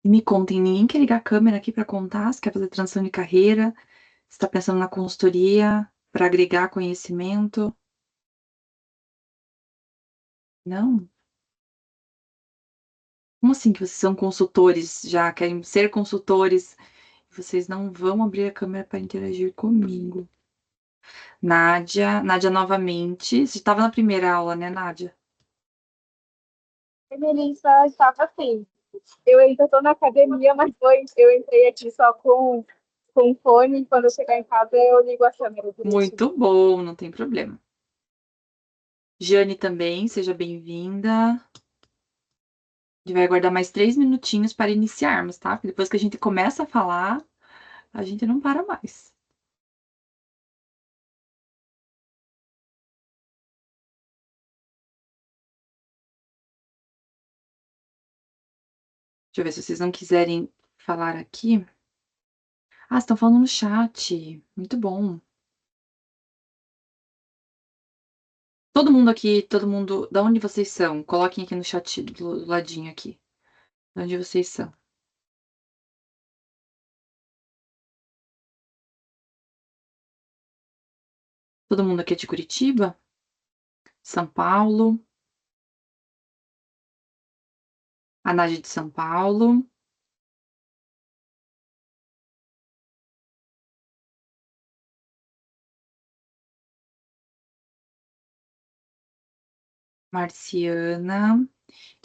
Me contem, ninguém quer ligar a câmera aqui para contar se quer fazer transição de carreira, se está pensando na consultoria para agregar conhecimento. Não? Como assim que vocês são consultores já, querem ser consultores? Vocês não vão abrir a câmera para interagir comigo. Nádia novamente. Você estava na primeira aula, né, Nádia? A Melissa estava assim. Eu ainda estou na academia, mas eu entrei aqui só com fone. Quando eu chegar em casa, eu ligo a câmera direitinho. Muito bom, não tem problema. Jane também, seja bem-vinda. A gente vai aguardar mais 3 minutinhos para iniciarmos, tá? Porque depois que a gente começa a falar, a gente não para mais. Deixa eu ver se vocês não quiserem falar aqui. Ah, vocês estão falando no chat. Muito bom. Todo mundo aqui, todo mundo. Da onde vocês são? Coloquem aqui no chat do ladinho aqui. De onde vocês são? Todo mundo aqui é de Curitiba? São Paulo? A Nádia de São Paulo? Marciana?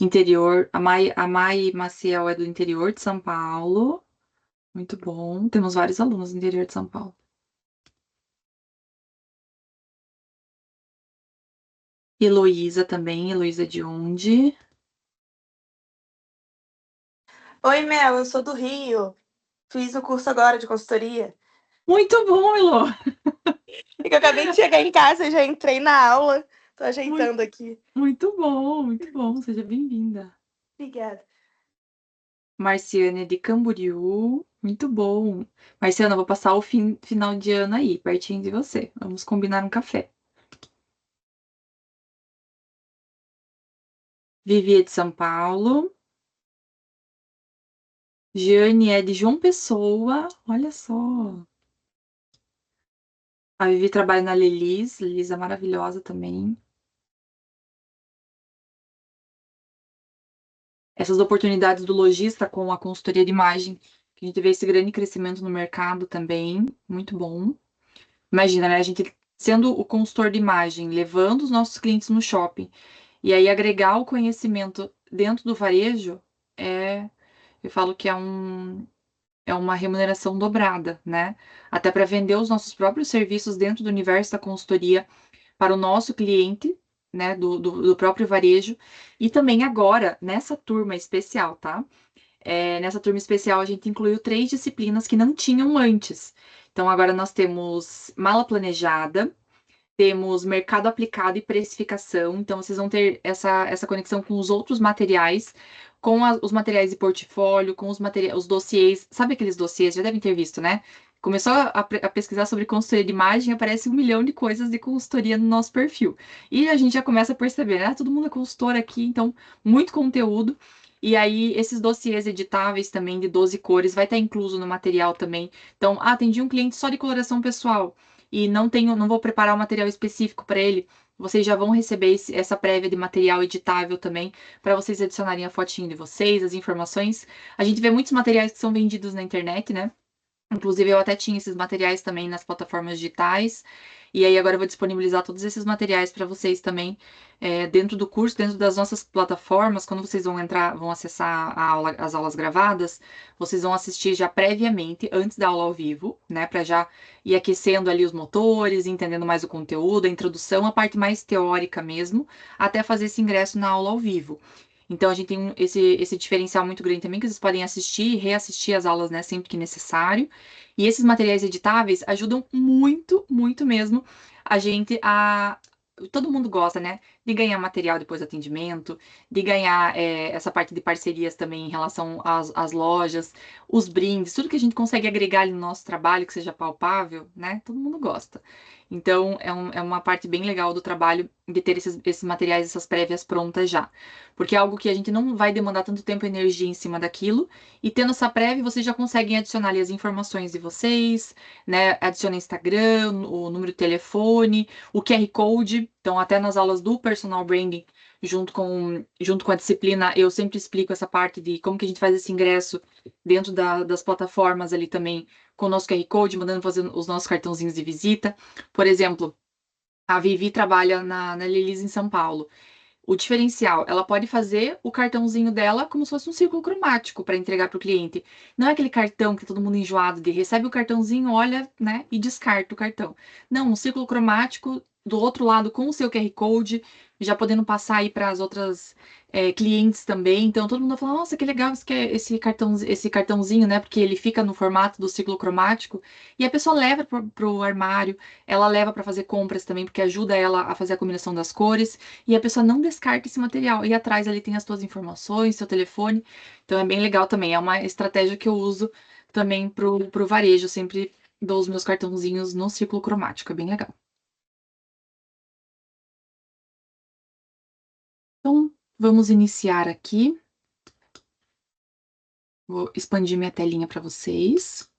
Interior. A Mai Maciel é do interior de São Paulo. Muito bom. Temos vários alunos no interior de São Paulo. Heloísa também. Heloísa de onde? Oi, Mel, eu sou do Rio. Fiz o curso agora de consultoria. Muito bom, Elo. É que eu acabei de chegar em casa e já entrei na aula. Tô Muito, ajeitando aqui. muito bom, muito bom. Seja bem-vinda. Obrigada. Marciane é de Camboriú. Muito bom. Marciana, eu vou passar o final de ano aí, pertinho de você. Vamos combinar um café. Vivi é de São Paulo. Jane é de João Pessoa. Olha só. A Vivi trabalha na Lelis. Lelis é maravilhosa também. Essas oportunidades do lojista com a consultoria de imagem, que a gente vê esse grande crescimento no mercado também. Muito bom. Imagina, né? A gente sendo o consultor de imagem, levando os nossos clientes no shopping, e aí agregar o conhecimento dentro do varejo, eu falo que é uma remuneração dobrada, né? Até para vender os nossos próprios serviços dentro do universo da consultoria para o nosso cliente, né? Do próprio varejo. E também agora, nessa turma especial, tá? Nessa turma especial, a gente incluiu 3 disciplinas que não tinham antes. Então, agora nós temos mala planejada, temos mercado aplicado e precificação. Então, vocês vão ter essa conexão com os outros materiais, com os materiais de portfólio, com os dossiês. Sabe aqueles dossiês? Já devem ter visto, né? Começou a pesquisar sobre consultoria de imagem, aparece 1 milhão de coisas de consultoria no nosso perfil. E a gente já começa a perceber, né? Todo mundo é consultor aqui, então, muito conteúdo. E aí, esses dossiês editáveis também, de 12 cores, vai estar incluso no material também. Então, atendi um cliente só de coloração pessoal e não vou preparar um material específico para ele, vocês já vão receber essa prévia de material editável também, para vocês adicionarem a fotinho de vocês, as informações. A gente vê muitos materiais que são vendidos na internet, né? Inclusive, eu até tinha esses materiais também nas plataformas digitais. E aí, agora eu vou disponibilizar todos esses materiais para vocês também dentro do curso, dentro das nossas plataformas. Quando vocês vão entrar, vão acessar as aulas gravadas, vocês vão assistir já previamente, antes da aula ao vivo, né? Para já ir aquecendo ali os motores, entendendo mais o conteúdo, a introdução, a parte mais teórica mesmo, até fazer esse ingresso na aula ao vivo. Então, a gente tem esse diferencial muito grande também, que vocês podem assistir e reassistir as aulas, né, sempre que necessário. E esses materiais editáveis ajudam muito, muito mesmo a gente a. Todo mundo gosta, né? de ganhar material depois do atendimento, de ganhar essa parte de parcerias também em relação às lojas, os brindes, tudo que a gente consegue agregar ali no nosso trabalho, que seja palpável, né? Todo mundo gosta. Então, é uma parte bem legal do trabalho de ter esses materiais, essas prévias prontas já. Porque é algo que a gente não vai demandar tanto tempo e energia em cima daquilo. E tendo essa prévia, vocês já conseguem adicionar ali as informações de vocês, né? Adiciona Instagram, o número de telefone, o QR Code. Então, até nas aulas do Personal Branding, junto com a disciplina, eu sempre explico essa parte de como que a gente faz esse ingresso dentro das plataformas ali também, com o nosso QR Code, mandando fazer os nossos cartãozinhos de visita. Por exemplo, a Vivi trabalha na Lilis em São Paulo. O diferencial, ela pode fazer o cartãozinho dela como se fosse um círculo cromático para entregar para o cliente. Não é aquele cartão que tá todo mundo enjoado de recebe o cartãozinho, olha, né, e descarta o cartão. Não, um círculo cromático do outro lado com o seu QR Code, já podendo passar aí para as outras clientes também. Então todo mundo vai falar, nossa, que legal esse cartãozinho, né? Porque ele fica no formato do círculo cromático e a pessoa leva para o armário, ela leva para fazer compras também, porque ajuda ela a fazer a combinação das cores e a pessoa não descarta esse material. E atrás ali tem as suas informações, seu telefone. Então é bem legal também. É uma estratégia que eu uso também pro varejo. Eu sempre dou os meus cartãozinhos no círculo cromático. É bem legal. Então, vamos iniciar aqui. Vou expandir minha telinha para vocês.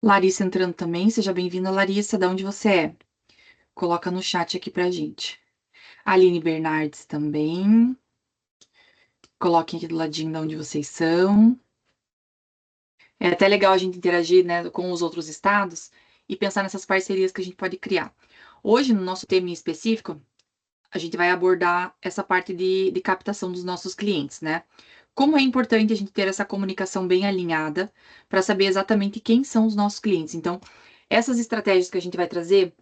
Larissa entrando também. Seja bem-vinda, Larissa. De onde você é? Coloca no chat aqui pra gente. Aline Bernardes também. Coloquem aqui do ladinho de onde vocês são. É até legal a gente interagir, né, com os outros estados e pensar nessas parcerias que a gente pode criar. Hoje, no nosso tema em específico, a gente vai abordar essa parte de captação dos nossos clientes, né? Como é importante a gente ter essa comunicação bem alinhada para saber exatamente quem são os nossos clientes. Então, essas estratégias que a gente vai trazer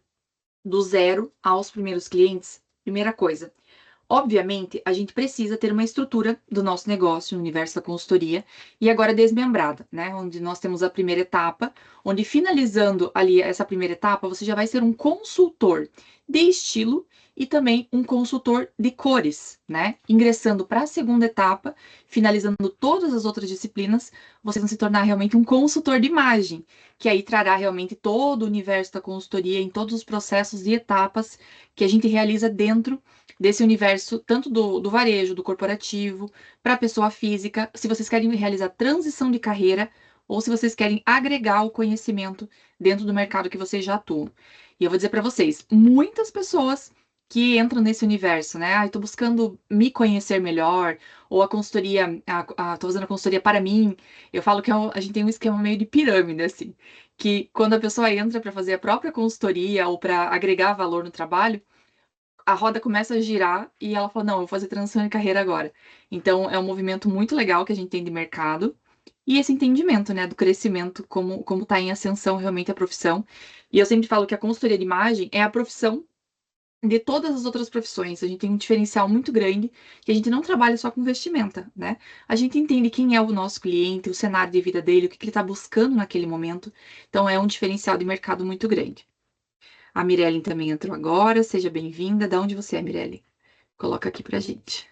do zero aos primeiros clientes, primeira coisa, obviamente, a gente precisa ter uma estrutura do nosso negócio, no universo da consultoria, e agora desmembrada, né? Onde nós temos a primeira etapa, onde finalizando ali essa primeira etapa, você já vai ser um consultor de estilo e também um consultor de cores, né? Ingressando para a segunda etapa, finalizando todas as outras disciplinas, vocês vão se tornar realmente um consultor de imagem, que aí trará realmente todo o universo da consultoria em todos os processos e etapas que a gente realiza dentro desse universo, tanto do varejo, do corporativo, para a pessoa física, se vocês querem realizar transição de carreira ou se vocês querem agregar o conhecimento dentro do mercado que vocês já atuam. E eu vou dizer para vocês, muitas pessoas que entram nesse universo, né? Ah, estou buscando me conhecer melhor, ou a consultoria, estou fazendo a consultoria para mim. Eu falo que a gente tem um esquema meio de pirâmide, assim, que quando a pessoa entra para fazer a própria consultoria ou para agregar valor no trabalho, a roda começa a girar e ela fala, não, eu vou fazer transição de carreira agora. Então, é um movimento muito legal que a gente tem de mercado e esse entendimento, né, do crescimento, como tá em ascensão realmente a profissão. E eu sempre falo que a consultoria de imagem é a profissão de todas as outras profissões. A gente tem um diferencial muito grande que a gente não trabalha só com vestimenta, né? A gente entende quem é o nosso cliente, o cenário de vida dele, o que ele está buscando naquele momento. Então, é um diferencial de mercado muito grande. A Mirelle também entrou agora, seja bem-vinda. Da onde você é, Mirelle? Coloca aqui pra gente.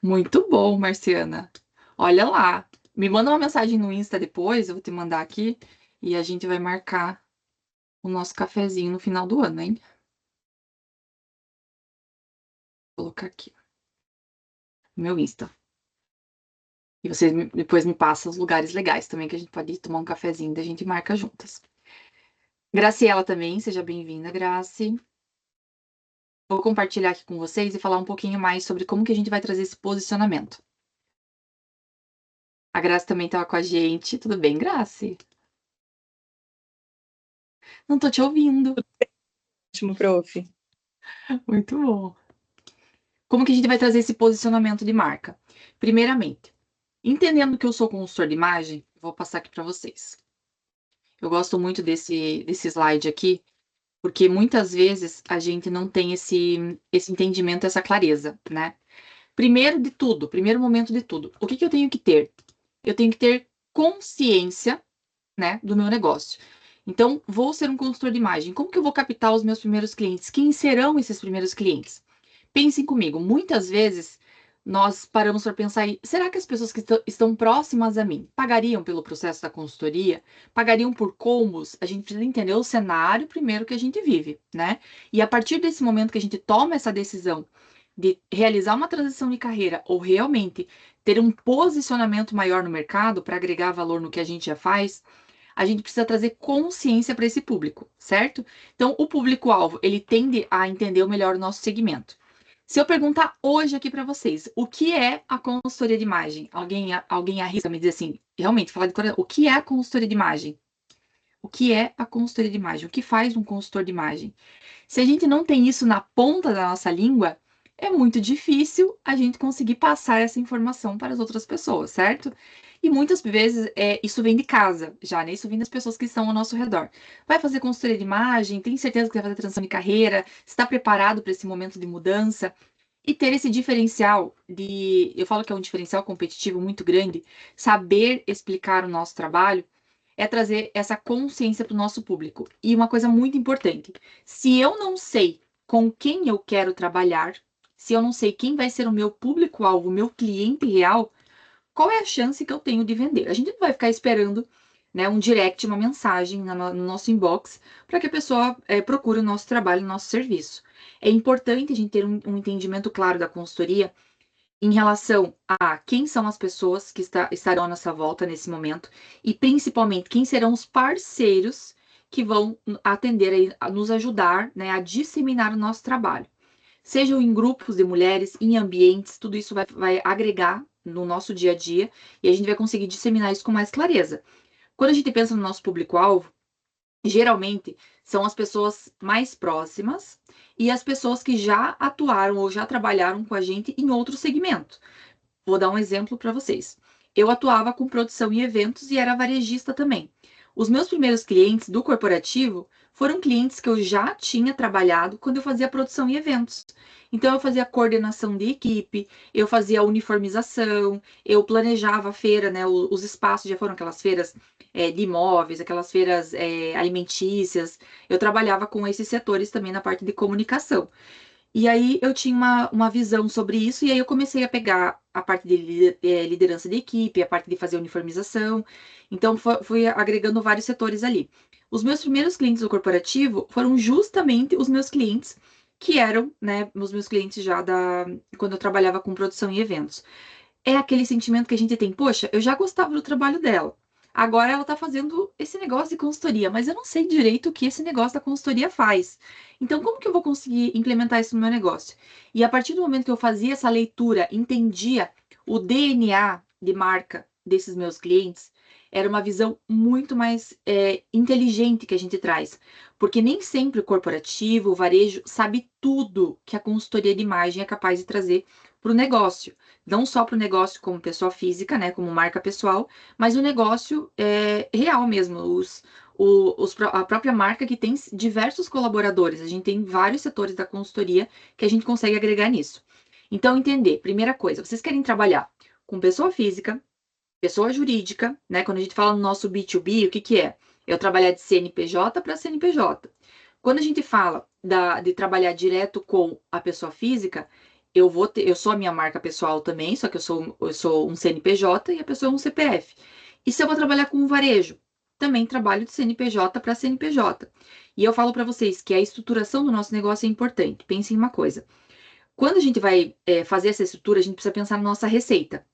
Muito bom, Marciana. Olha lá. Me manda uma mensagem no Insta depois, eu vou te mandar aqui e a gente vai marcar o nosso cafezinho no final do ano, hein? Vou colocar aqui. Meu Insta. E você depois me passa os lugares legais também que a gente pode ir tomar um cafezinho e a gente marca juntas. Graciela também, seja bem-vinda, Graci. Vou compartilhar aqui com vocês e falar um pouquinho mais sobre como que a gente vai trazer esse posicionamento. A Grace também estava com a gente. Tudo bem, Grace? Não tô te ouvindo. Ótimo, prof. Muito bom. Como que a gente vai trazer esse posicionamento de marca? Primeiramente, entendendo que eu sou consultor de imagem, vou passar aqui para vocês. Eu gosto muito desse slide aqui, porque muitas vezes a gente não tem esse entendimento, essa clareza, né? Primeiro de tudo, primeiro momento de tudo, o que eu tenho que ter? Eu tenho que ter consciência, né, do meu negócio. Então, vou ser um consultor de imagem. Como que eu vou captar os meus primeiros clientes? Quem serão esses primeiros clientes? Pensem comigo, muitas vezes nós paramos para pensar aí, será que as pessoas que estão próximas a mim pagariam pelo processo da consultoria? Pagariam por combos? A gente precisa entender o cenário primeiro que a gente vive, né? E a partir desse momento que a gente toma essa decisão de realizar uma transição de carreira ou realmente ter um posicionamento maior no mercado para agregar valor no que a gente já faz, a gente precisa trazer consciência para esse público, certo? Então, o público-alvo, ele tende a entender melhor o nosso segmento. Se eu perguntar hoje aqui para vocês, o que é a consultoria de imagem? Alguém arrisca me dizer assim, realmente, falar de coração, o que é a consultoria de imagem? O que é a consultoria de imagem? O que faz um consultor de imagem? Se a gente não tem isso na ponta da nossa língua, é muito difícil a gente conseguir passar essa informação para as outras pessoas, certo? E muitas vezes isso vem de casa, já, né? Isso vem das pessoas que estão ao nosso redor. Vai fazer consultoria de imagem, tem certeza que vai fazer transição de carreira, está preparado para esse momento de mudança? E ter esse diferencial eu falo que é um diferencial competitivo muito grande, saber explicar o nosso trabalho, é trazer essa consciência para o nosso público. E uma coisa muito importante: se eu não sei com quem eu quero trabalhar, se eu não sei quem vai ser o meu público-alvo, o meu cliente real, qual é a chance que eu tenho de vender? A gente não vai ficar esperando, né, um direct, uma mensagem no nosso inbox para que a pessoa procure o nosso trabalho, o nosso serviço. É importante a gente ter um entendimento claro da consultoria em relação a quem são as pessoas que estarão à nossa volta nesse momento e principalmente quem serão os parceiros que vão atender a nos ajudar, né, a disseminar o nosso trabalho. Sejam em grupos de mulheres, em ambientes, tudo isso vai agregar no nosso dia a dia e a gente vai conseguir disseminar isso com mais clareza. Quando a gente pensa no nosso público-alvo, geralmente são as pessoas mais próximas e as pessoas que já atuaram ou já trabalharam com a gente em outro segmento. Vou dar um exemplo para vocês. Eu atuava com produção e eventos e era varejista também. Os meus primeiros clientes do corporativo foram clientes que eu já tinha trabalhado quando eu fazia produção e eventos. Então, eu fazia coordenação de equipe, eu fazia uniformização, eu planejava a feira, né? Os espaços já foram aquelas feiras de imóveis, aquelas feiras alimentícias. Eu trabalhava com esses setores também na parte de comunicação. E aí eu tinha uma visão sobre isso, e aí eu comecei a pegar a parte de liderança de equipe, a parte de fazer uniformização. Então, fui agregando vários setores ali. Os meus primeiros clientes do corporativo foram justamente os meus clientes que eram, né, os meus clientes já quando eu trabalhava com produção e eventos. É aquele sentimento que a gente tem, poxa, eu já gostava do trabalho dela. Agora ela está fazendo esse negócio de consultoria, mas eu não sei direito o que esse negócio da consultoria faz. Então, como que eu vou conseguir implementar isso no meu negócio? E a partir do momento que eu fazia essa leitura, entendia o DNA de marca desses meus clientes, era uma visão muito mais inteligente que a gente traz. Porque nem sempre o corporativo, o varejo, sabe tudo que a consultoria de imagem é capaz de trazer para o negócio. Não só para o negócio como pessoa física, né, como marca pessoal, mas o negócio real mesmo, a própria marca que tem diversos colaboradores. A gente tem vários setores da consultoria que a gente consegue agregar nisso. Então, entender, primeira coisa, vocês querem trabalhar com pessoa física, pessoa jurídica, né? Quando a gente fala no nosso B2B, o que que é? Eu trabalhar de CNPJ para CNPJ. Quando a gente fala de trabalhar direto com a pessoa física, eu sou a minha marca pessoal também, só que eu sou um CNPJ e a pessoa é um CPF. E se eu vou trabalhar com um varejo? Também trabalho de CNPJ para CNPJ. E eu falo para vocês que a estruturação do nosso negócio é importante. Pensem em uma coisa. Quando a gente vai fazer essa estrutura, a gente precisa pensar na nossa receita.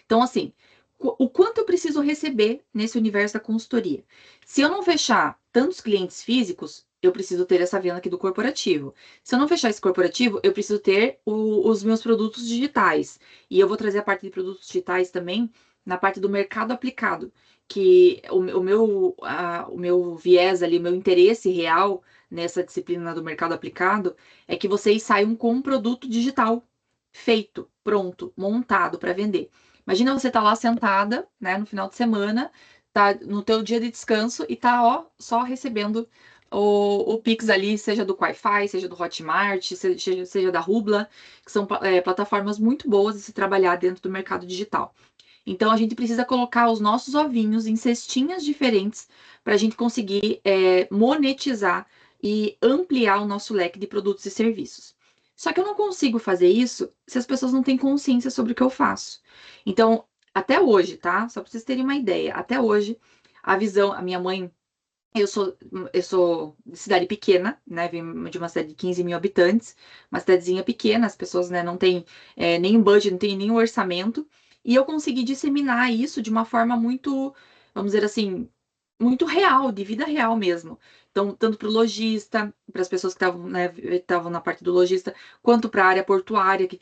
Então, assim, o quanto eu preciso receber nesse universo da consultoria? Se eu não fechar tantos clientes físicos, eu preciso ter essa venda aqui do corporativo. Se eu não fechar esse corporativo, eu preciso ter os meus produtos digitais. E eu vou trazer a parte de produtos digitais também na parte do mercado aplicado, que o meu viés ali, o meu interesse real nessa disciplina do mercado aplicado é que vocês saiam com um produto digital feito, pronto, montado para vender. Imagina você estar lá sentada, né, no final de semana, tá no teu dia de descanso e tá, ó, só recebendo o Pix ali, seja do Wi-Fi, seja do Hotmart, seja da Rubla, que são plataformas muito boas de se trabalhar dentro do mercado digital. Então, a gente precisa colocar os nossos ovinhos em cestinhas diferentes para a gente conseguir monetizar e ampliar o nosso leque de produtos e serviços. Só que eu não consigo fazer isso se as pessoas não têm consciência sobre o que eu faço. Então, até hoje, tá? Só para vocês terem uma ideia, até hoje, a minha mãe, eu sou de cidade pequena, né? Vim de uma cidade de 15 mil habitantes, uma cidadezinha pequena, as pessoas, né, não têm nenhum budget, não têm nenhum orçamento, e eu consegui disseminar isso de uma forma muito, vamos dizer assim, muito real, de vida real mesmo. Então, tanto para o lojista, para as pessoas que estavam, né, estavam na parte do lojista, quanto para a área portuária, que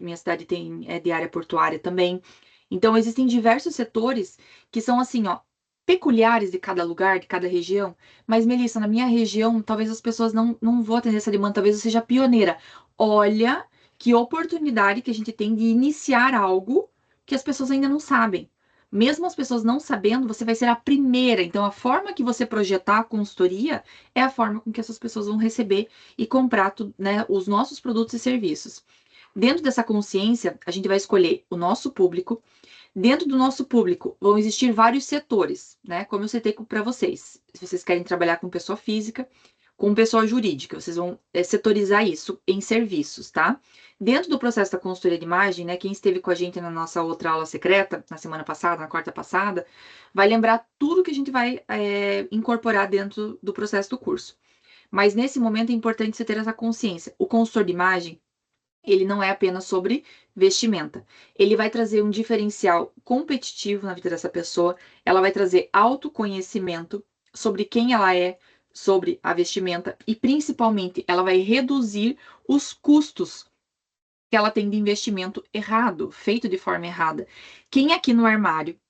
minha cidade tem de área portuária também. Então, existem diversos setores que são assim, ó, peculiares de cada lugar, de cada região. Mas, Melissa, na minha região, talvez as pessoas não vão atender essa demanda, talvez eu seja pioneira. Olha que oportunidade que a gente tem de iniciar algo que as pessoas ainda não sabem. Mesmo as pessoas não sabendo, você vai ser a primeira. Então, a forma que você projetar a consultoria é a forma com que essas pessoas vão receber e comprar, né, os nossos produtos e serviços. Dentro dessa consciência, a gente vai escolher o nosso público. Dentro do nosso público vão existir vários setores, né? Como eu citei para vocês. Se vocês querem trabalhar com pessoa física, com pessoa jurídica, vocês vão setorizar isso em serviços, tá? Dentro do processo da consultoria de imagem, né? Quem esteve com a gente na nossa outra aula secreta, na semana passada, na quarta passada, vai lembrar tudo que a gente vai incorporar dentro do processo do curso. Mas nesse momento é importante você ter essa consciência. O consultor de imagem, ele não é apenas sobre vestimenta. Ele vai trazer um diferencial competitivo na vida dessa pessoa, ela vai trazer autoconhecimento sobre quem ela é, sobre a vestimenta e, principalmente, ela vai reduzir os custos que ela tem de investimento errado, feito de forma errada. Quem aqui no armário,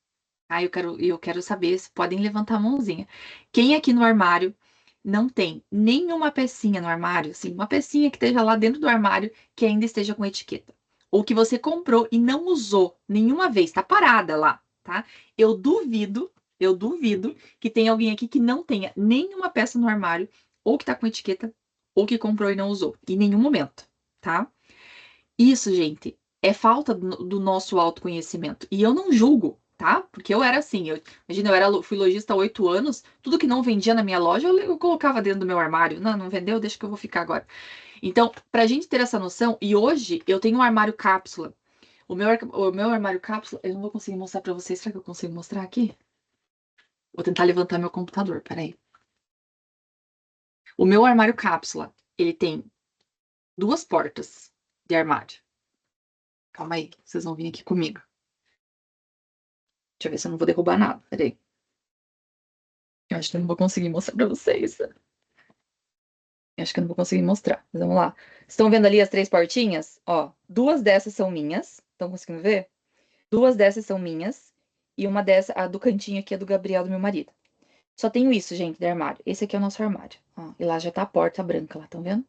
eu quero saber, se podem levantar a mãozinha. Quem aqui no armário não tem nenhuma pecinha no armário, assim, uma pecinha que esteja lá dentro do armário que ainda esteja com etiqueta? Ou que você comprou e não usou nenhuma vez, está parada lá, tá? Eu duvido que tenha alguém aqui que não tenha nenhuma peça no armário, ou que está com etiqueta, ou que comprou e não usou, em nenhum momento, tá? Isso, gente, é falta do nosso autoconhecimento. E eu não julgo, tá? Porque eu era assim. Imagina, fui lojista há 8 anos, tudo que não vendia na minha loja, eu colocava dentro do meu armário. Não vendeu, deixa que eu vou ficar agora. Então, pra gente ter essa noção, e hoje eu tenho um armário cápsula. O meu armário cápsula, eu não vou conseguir mostrar pra vocês. Será que eu consigo mostrar aqui? Vou tentar levantar meu computador, peraí. O meu armário cápsula, ele tem 2 portas de armário. Calma aí, vocês vão vir aqui comigo. Deixa eu ver se eu não vou derrubar nada. Peraí. Eu acho que eu não vou conseguir mostrar pra vocês. Eu acho que eu não vou conseguir mostrar. Mas vamos lá. Estão vendo ali as 3 portinhas? Ó, 2 dessas são minhas. Estão conseguindo ver? 2 dessas são minhas. E uma dessa, a do cantinho aqui, é do Gabriel, do meu marido. Só tenho isso, gente, de armário. Esse aqui é o nosso armário. Ó, e lá já tá a porta branca lá, estão vendo?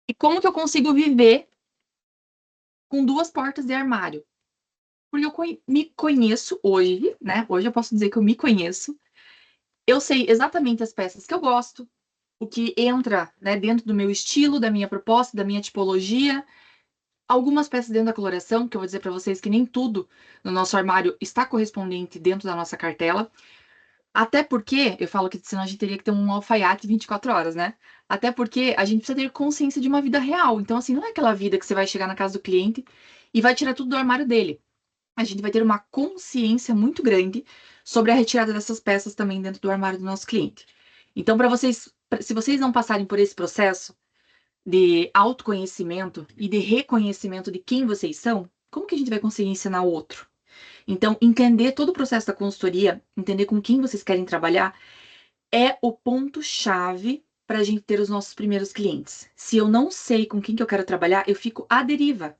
E como que eu consigo viver com 2 portas de armário? Porque eu me conheço hoje, né? Hoje eu posso dizer que eu me conheço. Eu sei exatamente as peças que eu gosto, o que entra, né, dentro do meu estilo, da minha proposta, da minha tipologia. Algumas peças dentro da coloração, que eu vou dizer para vocês que nem tudo no nosso armário está correspondente dentro da nossa cartela. Até porque, eu falo que senão a gente teria que ter um alfaiate 24 horas, né? Até porque a gente precisa ter consciência de uma vida real. Então, assim, não é aquela vida que você vai chegar na casa do cliente e vai tirar tudo do armário dele. A gente vai ter uma consciência muito grande sobre a retirada dessas peças também dentro do armário do nosso cliente. Então, se vocês não passarem por esse processo de autoconhecimento e de reconhecimento de quem vocês são, como que a gente vai conseguir ensinar o outro? Então, entender todo o processo da consultoria, entender com quem vocês querem trabalhar, é o ponto-chave para a gente ter os nossos primeiros clientes. Se eu não sei com quem que eu quero trabalhar, eu fico à deriva.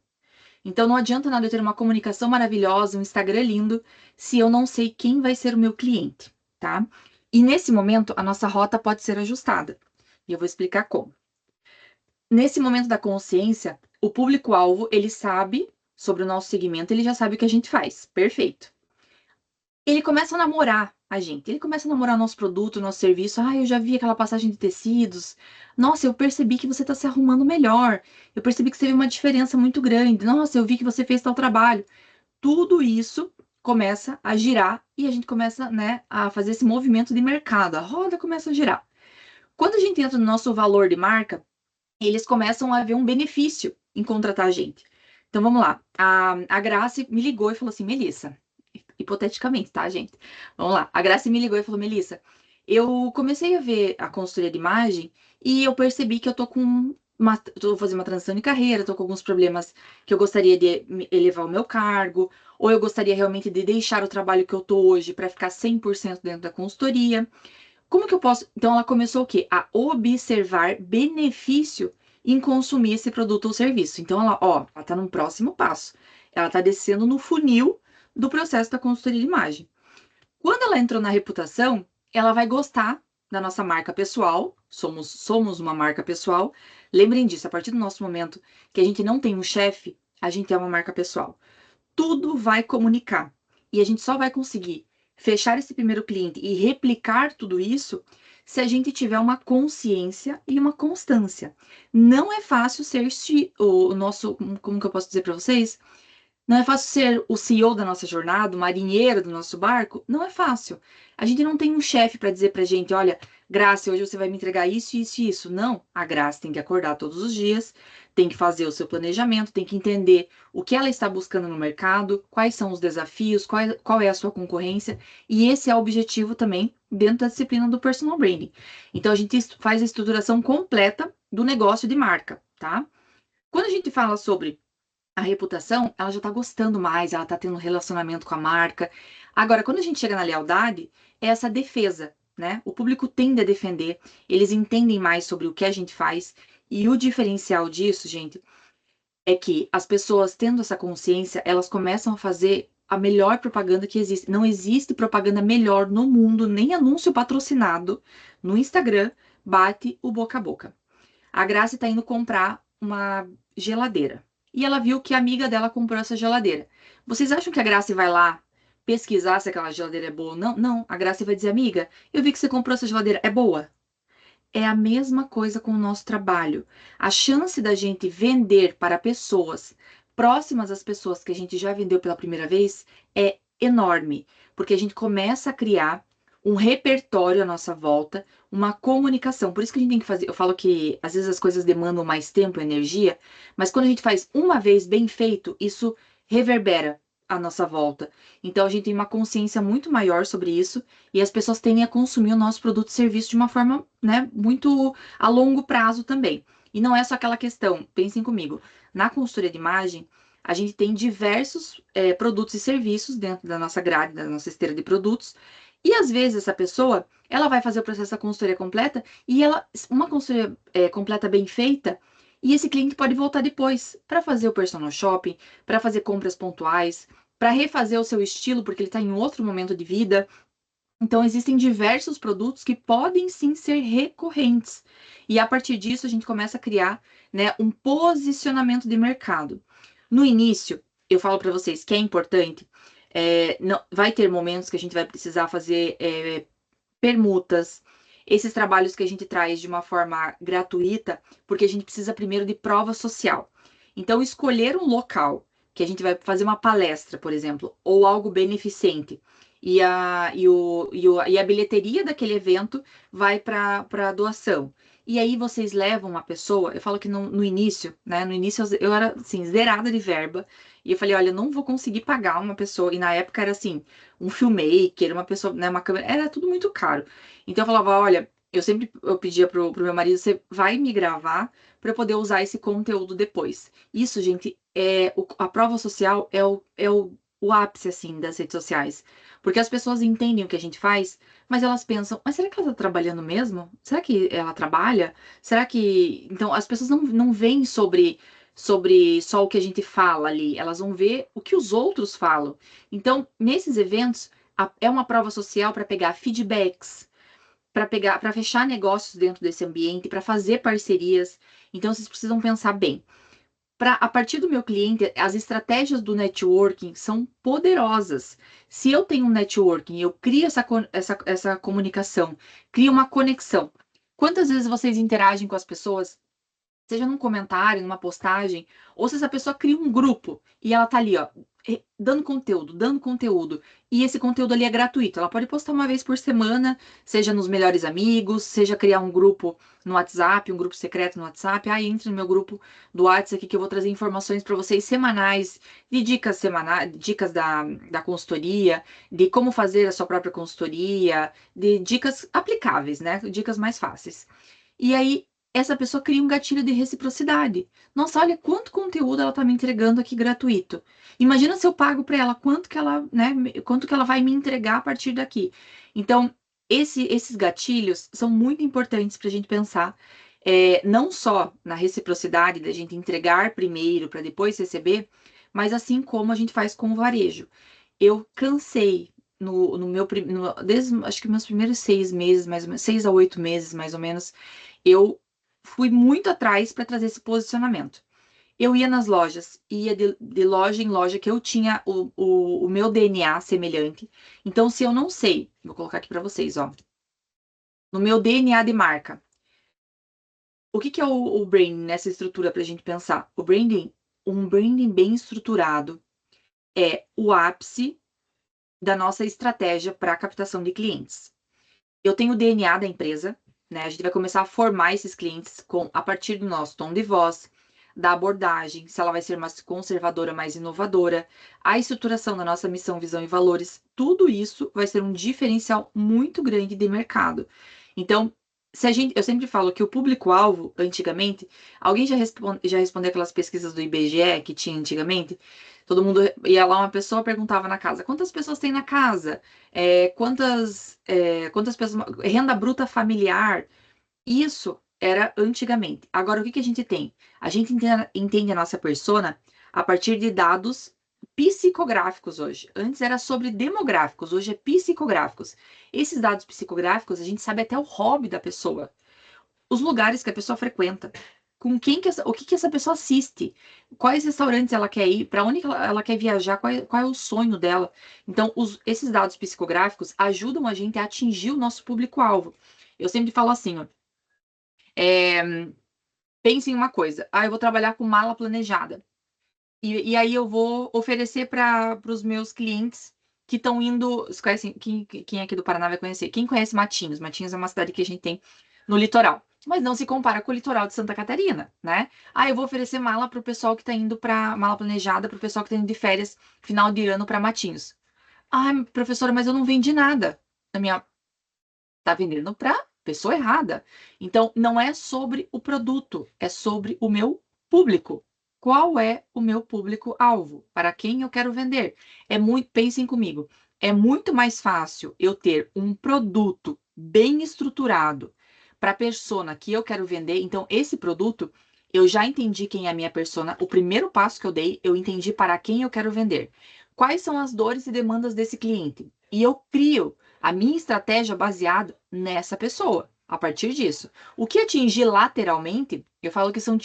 Então não adianta nada eu ter uma comunicação maravilhosa, um Instagram lindo, se eu não sei quem vai ser o meu cliente, tá? E nesse momento a nossa rota pode ser ajustada. E eu vou explicar como. Nesse momento da consciência, o público-alvo, ele sabe sobre o nosso segmento, ele já sabe o que a gente faz. Perfeito. ele começa a namorar a gente, ele começa a namorar nosso produto, nosso serviço. Ah, eu já vi aquela passagem de tecidos. Nossa, eu percebi que você está se arrumando melhor. Eu percebi que você teve uma diferença muito grande. Nossa, eu vi que você fez tal trabalho. Tudo isso começa a girar e a gente começa, né, a fazer esse movimento de mercado. A roda começa a girar. Quando a gente entra no nosso valor de marca, eles começam a ver um benefício em contratar a gente. Então vamos lá. A Grace me ligou e falou assim: Melissa, hipoteticamente, tá, gente? Vamos lá. A Grace me ligou e falou: Melissa, eu comecei a ver a consultoria de imagem e eu percebi que eu tô com tô fazendo uma transição de carreira, tô com alguns problemas que eu gostaria de elevar o meu cargo, ou eu gostaria realmente de deixar o trabalho que eu tô hoje para ficar 100% dentro da consultoria. Como que eu posso? Então ela começou o quê? A observar benefício em consumir esse produto ou serviço. Então ela tá no próximo passo. Ela tá descendo no funil do processo da consultoria de imagem. Quando ela entrou na reputação, ela vai gostar da nossa marca pessoal. Somos uma marca pessoal. Lembrem disso, a partir do nosso momento que a gente não tem um chefe, a gente é uma marca pessoal. Tudo vai comunicar. E a gente só vai conseguir fechar esse primeiro cliente e replicar tudo isso se a gente tiver uma consciência e uma constância. Não é fácil ser o nosso, como que eu posso dizer para vocês? Não é fácil ser o CEO da nossa jornada, o marinheiro do nosso barco? Não é fácil. A gente não tem um chefe para dizer pra gente: olha, Graça, hoje você vai me entregar isso, isso e isso. Não. A Graça tem que acordar todos os dias, tem que fazer o seu planejamento, tem que entender o que ela está buscando no mercado, quais são os desafios, qual é a sua concorrência. E esse é o objetivo também dentro da disciplina do personal branding. Então, a gente faz a estruturação completa do negócio de marca, tá? Quando a gente fala sobre a reputação, ela já tá gostando mais, ela tá tendo um relacionamento com a marca. Agora, quando a gente chega na lealdade, é essa defesa, né? O público tende a defender, eles entendem mais sobre o que a gente faz. E o diferencial disso, gente, é que as pessoas tendo essa consciência, elas começam a fazer a melhor propaganda que existe. Não existe propaganda melhor no mundo, nem anúncio patrocinado no Instagram bate o boca a boca. A Grace tá indo comprar uma geladeira. E ela viu que a amiga dela comprou essa geladeira. Vocês acham que a Grace vai lá pesquisar se aquela geladeira é boa ou não? Não. A Grace vai dizer: amiga, eu vi que você comprou essa geladeira. É boa? É a mesma coisa com o nosso trabalho. A chance da gente vender para pessoas próximas às pessoas que a gente já vendeu pela primeira vez é enorme, porque a gente começa a criar um repertório à nossa volta, uma comunicação. Por isso que a gente tem que fazer. Eu falo que às vezes as coisas demandam mais tempo e energia, mas quando a gente faz uma vez bem feito, isso reverbera à nossa volta. Então a gente tem uma consciência muito maior sobre isso e as pessoas tendem a consumir o nosso produto e serviço de uma forma, né, muito a longo prazo também. E não é só aquela questão, pensem comigo, na consultoria de imagem, a gente tem diversos produtos e serviços dentro da nossa grade, da nossa esteira de produtos, e às vezes essa pessoa, ela vai fazer o processo da consultoria completa, e uma consultoria completa bem feita, e esse cliente pode voltar depois para fazer o personal shopping, para fazer compras pontuais, para refazer o seu estilo, porque ele está em outro momento de vida. Então, existem diversos produtos que podem sim ser recorrentes. E a partir disso, a gente começa a criar, né, um posicionamento de mercado. No início, eu falo para vocês que é importante, não, vai ter momentos que a gente vai precisar fazer permutas, esses trabalhos que a gente traz de uma forma gratuita, porque a gente precisa primeiro de prova social. Então, escolher um local que a gente vai fazer uma palestra, por exemplo, ou algo beneficente, e a bilheteria daquele evento vai para a doação. E aí vocês levam uma pessoa, eu falo que no início, né? No início eu era assim, zerada de verba, e eu falei, olha, eu não vou conseguir pagar uma pessoa, e na época era assim, um filmmaker, uma pessoa, né, uma câmera, era tudo muito caro. Então eu falava, olha, eu pedia pro meu marido, você vai me gravar para eu poder usar esse conteúdo depois. Isso, gente, a prova social é o ápice, assim, das redes sociais. Porque as pessoas entendem o que a gente faz, mas elas pensam, mas será que ela tá trabalhando mesmo? Será que ela trabalha? Será que... Então, as pessoas não veem sobre só o que a gente fala ali, elas vão ver o que os outros falam. Então, nesses eventos, é uma prova social para pegar feedbacks, para fechar negócios dentro desse ambiente, para fazer parcerias. Então, vocês precisam pensar bem. A partir do meu cliente, as estratégias do networking são poderosas. Se eu tenho um networking, eu crio essa comunicação, crio uma conexão. Quantas vezes vocês interagem com as pessoas, seja num comentário, numa postagem, ou se essa pessoa cria um grupo e ela tá ali, ó, dando conteúdo, e esse conteúdo ali é gratuito. Ela pode postar uma vez por semana, seja nos melhores amigos, seja criar um grupo no WhatsApp, um grupo secreto no WhatsApp. Entre no meu grupo do WhatsApp aqui que eu vou trazer informações para vocês semanais, de dicas semanais, dicas da consultoria, de como fazer a sua própria consultoria, de dicas aplicáveis, né? Dicas mais fáceis. E aí, essa pessoa cria um gatilho de reciprocidade. Nossa, olha quanto conteúdo ela tá me entregando aqui gratuito. Imagina se eu pago para ela, quanto que ela, né, quanto que ela vai me entregar a partir daqui. Então, esses gatilhos são muito importantes para a gente pensar, não só na reciprocidade da gente entregar primeiro para depois receber, mas assim como a gente faz com o varejo. Eu cansei no meu desde acho que meus primeiros 6 meses, mais ou menos, 6 a 8 meses, mais ou menos, eu fui muito atrás para trazer esse posicionamento. Eu ia nas lojas, ia de loja em loja que eu tinha o meu DNA semelhante. Então, se eu não sei, vou colocar aqui para vocês, ó, no meu DNA de marca, o que é o branding nessa estrutura para a gente pensar? Um branding bem estruturado é o ápice da nossa estratégia para a captação de clientes. Eu tenho o DNA da empresa, né? A gente vai começar a formar esses clientes a partir do nosso tom de voz, da abordagem, se ela vai ser mais conservadora, mais inovadora, a estruturação da nossa missão, visão e valores. Tudo isso vai ser um diferencial muito grande de mercado. Então, eu sempre falo que o público-alvo, antigamente, alguém já respondeu aquelas pesquisas do IBGE que tinha antigamente? Todo mundo ia lá, uma pessoa perguntava na casa: quantas pessoas tem na casa? Quantas pessoas. Renda bruta familiar. Isso era antigamente. Agora, o que a gente tem? A gente entende a nossa persona a partir de dados psicográficos hoje. Antes era sobre demográficos, hoje é psicográficos. Esses dados psicográficos, a gente sabe até o hobby da pessoa, os lugares que a pessoa frequenta, com o que essa pessoa assiste, quais restaurantes ela quer ir, para onde ela quer viajar, qual é o sonho dela. Então, esses dados psicográficos ajudam a gente a atingir o nosso público-alvo. Eu sempre falo assim, ó, pense em uma coisa: eu vou trabalhar com mala planejada. E aí eu vou oferecer para os meus clientes que estão indo. Vocês conhecem, quem aqui do Paraná vai conhecer? Quem conhece Matinhos? Matinhos é uma cidade que a gente tem no litoral, mas não se compara com o litoral de Santa Catarina, né? Eu vou oferecer mala para o pessoal que está indo para mala planejada, para o pessoal que está indo de férias final de ano para Matinhos. Professora, mas eu não vendi nada. Tá vendendo para pessoa errada. Então, não é sobre o produto, é sobre o meu público. Qual é o meu público-alvo? Para quem eu quero vender? Pensem comigo, é muito mais fácil eu ter um produto bem estruturado para a persona que eu quero vender. Então, esse produto, eu já entendi quem é a minha persona. O primeiro passo que eu dei, eu entendi para quem eu quero vender. Quais são as dores e demandas desse cliente? E eu crio a minha estratégia baseada nessa pessoa. A partir disso, o que atingir lateralmente, eu falo que são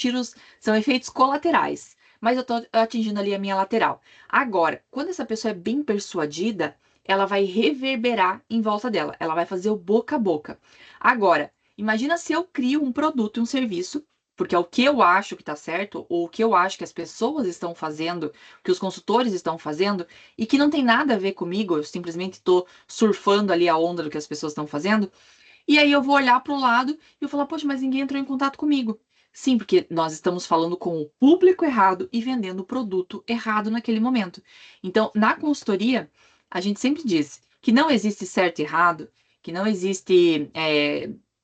efeitos colaterais, mas eu estou atingindo ali a minha lateral. Agora, quando essa pessoa é bem persuadida, ela vai reverberar em volta dela, ela vai fazer o boca a boca. Agora, imagina se eu crio um produto e um serviço, porque é o que eu acho que está certo, ou o que eu acho que as pessoas estão fazendo, que os consultores estão fazendo, e que não tem nada a ver comigo, eu simplesmente estou surfando ali a onda do que as pessoas estão fazendo, e aí eu vou olhar para o lado e eu falar: poxa, mas ninguém entrou em contato comigo. Sim, porque nós estamos falando com o público errado e vendendo o produto errado naquele momento. Então, na consultoria, a gente sempre diz que não existe certo e errado, que não existe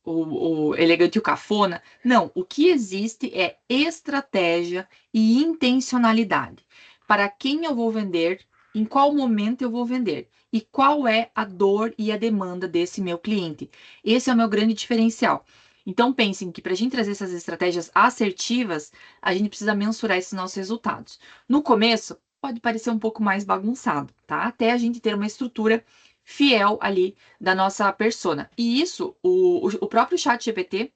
o elegante e o cafona. Não, o que existe é estratégia e intencionalidade. Para quem eu vou vender, em qual momento eu vou vender e qual é a dor e a demanda desse meu cliente. Esse é o meu grande diferencial. Então, pensem que para a gente trazer essas estratégias assertivas, a gente precisa mensurar esses nossos resultados. No começo, pode parecer um pouco mais bagunçado, tá? Até a gente ter uma estrutura fiel ali da nossa persona. E isso, o próprio ChatGPT,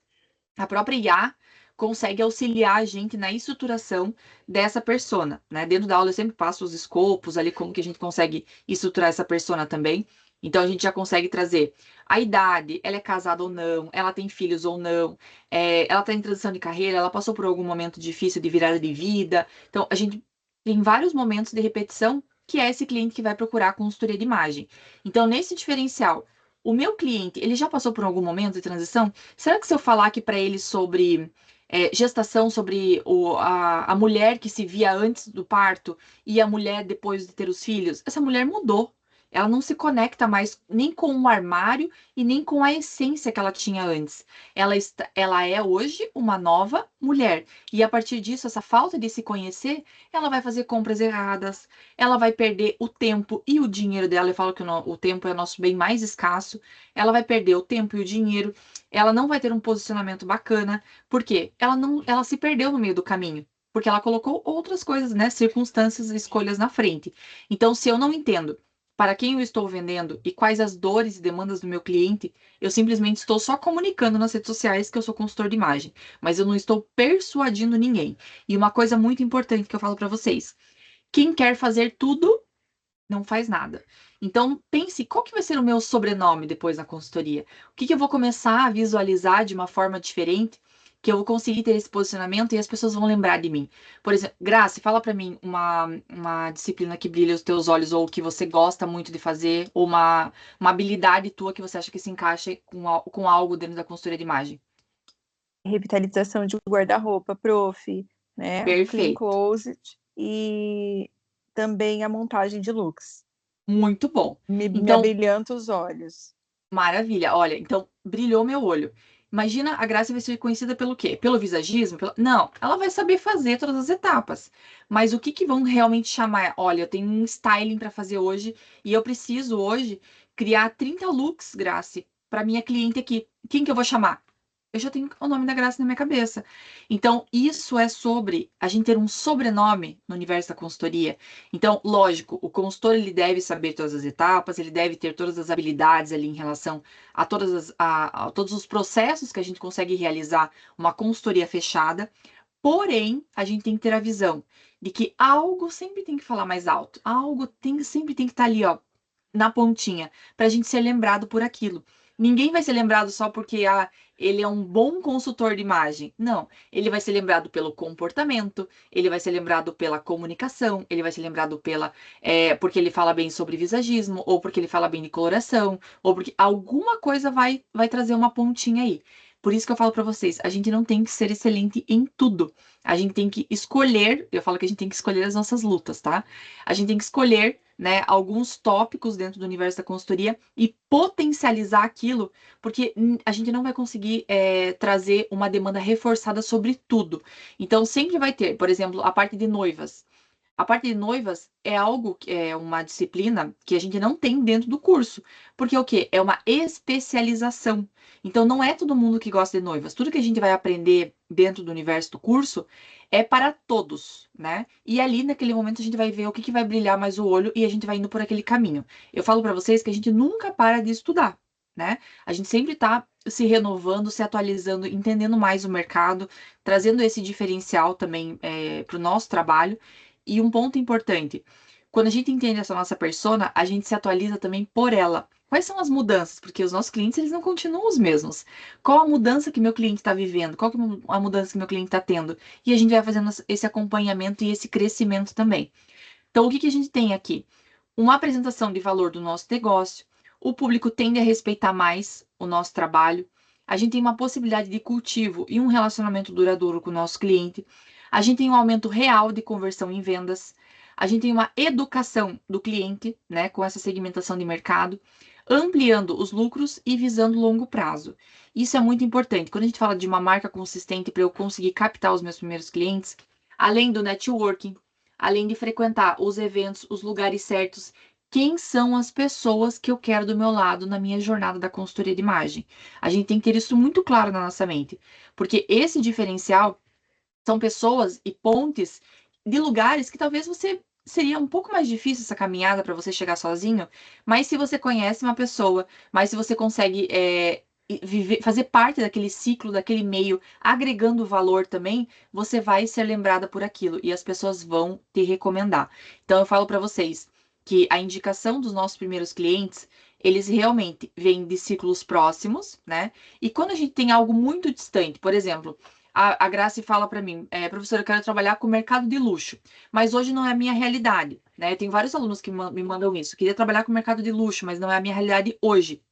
a própria IA, consegue auxiliar a gente na estruturação dessa persona, né? Dentro da aula eu sempre passo os escopos ali, como que a gente consegue estruturar essa persona também. Então a gente já consegue trazer a idade, ela é casada ou não, ela tem filhos ou não, ela está em transição de carreira, ela passou por algum momento difícil de virada de vida. Então a gente tem vários momentos de repetição que é esse cliente que vai procurar a consultoria de imagem. Então nesse diferencial, o meu cliente, ele já passou por algum momento de transição? Será que se eu falar aqui para ele sobre gestação, sobre a mulher que se via antes do parto e a mulher depois de ter os filhos, essa mulher mudou. Ela não se conecta mais nem com o armário e nem com a essência que ela tinha antes. Ela é hoje uma nova mulher. E a partir disso, essa falta de se conhecer, ela vai fazer compras erradas, ela vai perder o tempo e o dinheiro dela. Eu falo que o tempo é o nosso bem mais escasso. Ela vai perder o tempo e o dinheiro. Ela não vai ter um posicionamento bacana. Por quê? Ela se perdeu no meio do caminho. Porque ela colocou outras coisas, né? Circunstâncias, escolhas na frente. Então, se eu não entendo para quem eu estou vendendo e quais as dores e demandas do meu cliente, eu simplesmente estou só comunicando nas redes sociais que eu sou consultor de imagem, mas eu não estou persuadindo ninguém. E uma coisa muito importante que eu falo para vocês: quem quer fazer tudo, não faz nada. Então, pense qual que vai ser o meu sobrenome depois na consultoria. O que eu vou começar a visualizar de uma forma diferente, que eu vou conseguir ter esse posicionamento e as pessoas vão lembrar de mim. Por exemplo, Grace, fala para mim uma disciplina que brilha os teus olhos ou que você gosta muito de fazer, ou uma habilidade tua que você acha que se encaixa com algo dentro da consultoria de imagem. Revitalização de guarda-roupa, prof, né? Clean Perfeito. closet e também a montagem de looks. Muito bom. Me Então, abrilhanta os olhos. maravilha. Olha, então brilhou meu olho. Imagina, a Graça vai ser conhecida pelo quê? Pelo visagismo? Não, ela vai saber fazer todas as etapas. Mas o que vão realmente chamar? Olha, eu tenho um styling para fazer hoje e eu preciso hoje criar 30 looks, Grace, para minha cliente aqui. Quem que eu vou chamar? Eu já tenho o nome da Graça na minha cabeça. Então, isso é sobre a gente ter um sobrenome no universo da consultoria. Então, lógico, o consultor ele deve saber todas as etapas, ele deve ter todas as habilidades ali em relação a todos os processos que a gente consegue realizar uma consultoria fechada. Porém, a gente tem que ter a visão de que algo sempre tem que falar mais alto, sempre tem que estar ali, ó, na pontinha, para a gente ser lembrado por aquilo. Ninguém vai ser lembrado só porque ele é um bom consultor de imagem. Não, ele vai ser lembrado pelo comportamento, ele vai ser lembrado pela comunicação, ele vai ser lembrado porque ele fala bem sobre visagismo, ou porque ele fala bem de coloração, ou porque alguma coisa vai trazer uma pontinha aí. Por isso que eu falo para vocês, a gente não tem que ser excelente em tudo. A gente tem que escolher, eu falo que a gente tem que escolher as nossas lutas, tá? A gente tem que escolher, né, alguns tópicos dentro do universo da consultoria e potencializar aquilo, porque a gente não vai conseguir trazer uma demanda reforçada sobre tudo. Então, sempre vai ter, por exemplo, a parte de noivas. A parte de noivas é algo, é uma disciplina que a gente não tem dentro do curso, porque é o quê? É uma especialização. Então, não é todo mundo que gosta de noivas. Tudo que a gente vai aprender dentro do universo do curso é para todos, né? E ali, naquele momento, a gente vai ver o que vai brilhar mais o olho e a gente vai indo por aquele caminho. Eu falo para vocês que a gente nunca para de estudar, né? A gente sempre está se renovando, se atualizando, entendendo mais o mercado, trazendo esse diferencial também para o nosso trabalho. E um ponto importante, quando a gente entende essa nossa persona, a gente se atualiza também por ela. Quais são as mudanças? Porque os nossos clientes, eles não continuam os mesmos. Qual a mudança que meu cliente está vivendo? Qual que é a mudança que meu cliente está tendo? E a gente vai fazendo esse acompanhamento e esse crescimento também. Então, o que a gente tem aqui? Uma apresentação de valor do nosso negócio. O público tende a respeitar mais o nosso trabalho. A gente tem uma possibilidade de cultivo e um relacionamento duradouro com o nosso cliente. A gente tem um aumento real de conversão em vendas. A gente tem uma educação do cliente, né, com essa segmentação de mercado, ampliando os lucros e visando longo prazo. Isso é muito importante. Quando a gente fala de uma marca consistente para eu conseguir captar os meus primeiros clientes, além do networking, além de frequentar os eventos, os lugares certos, quem são as pessoas que eu quero do meu lado na minha jornada da consultoria de imagem? A gente tem que ter isso muito claro na nossa mente, porque esse diferencial são pessoas e pontes de lugares que talvez seria um pouco mais difícil essa caminhada para você chegar sozinho, mas se você conhece uma pessoa, mas se você consegue fazer parte daquele ciclo, daquele meio, agregando valor também, você vai ser lembrada por aquilo e as pessoas vão te recomendar. Então eu falo para vocês que a indicação dos nossos primeiros clientes, eles realmente vêm de ciclos próximos, né? E quando a gente tem algo muito distante, por exemplo, a Grace fala para mim, professora, eu quero trabalhar com o mercado de luxo, mas hoje não é a minha realidade, né? Eu tenho vários alunos que me mandam isso, queria trabalhar com o mercado de luxo, mas não é a minha realidade hoje.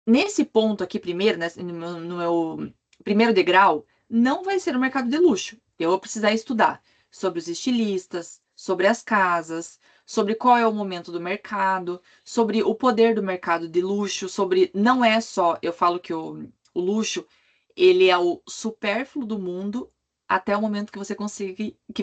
Nesse ponto aqui, primeiro, né, no meu primeiro degrau, não vai ser o mercado de luxo. Eu vou precisar estudar sobre os estilistas, sobre as casas, sobre qual é o momento do mercado, sobre o poder do mercado de luxo, sobre não é só, eu falo que o luxo, ele é o supérfluo do mundo até o momento que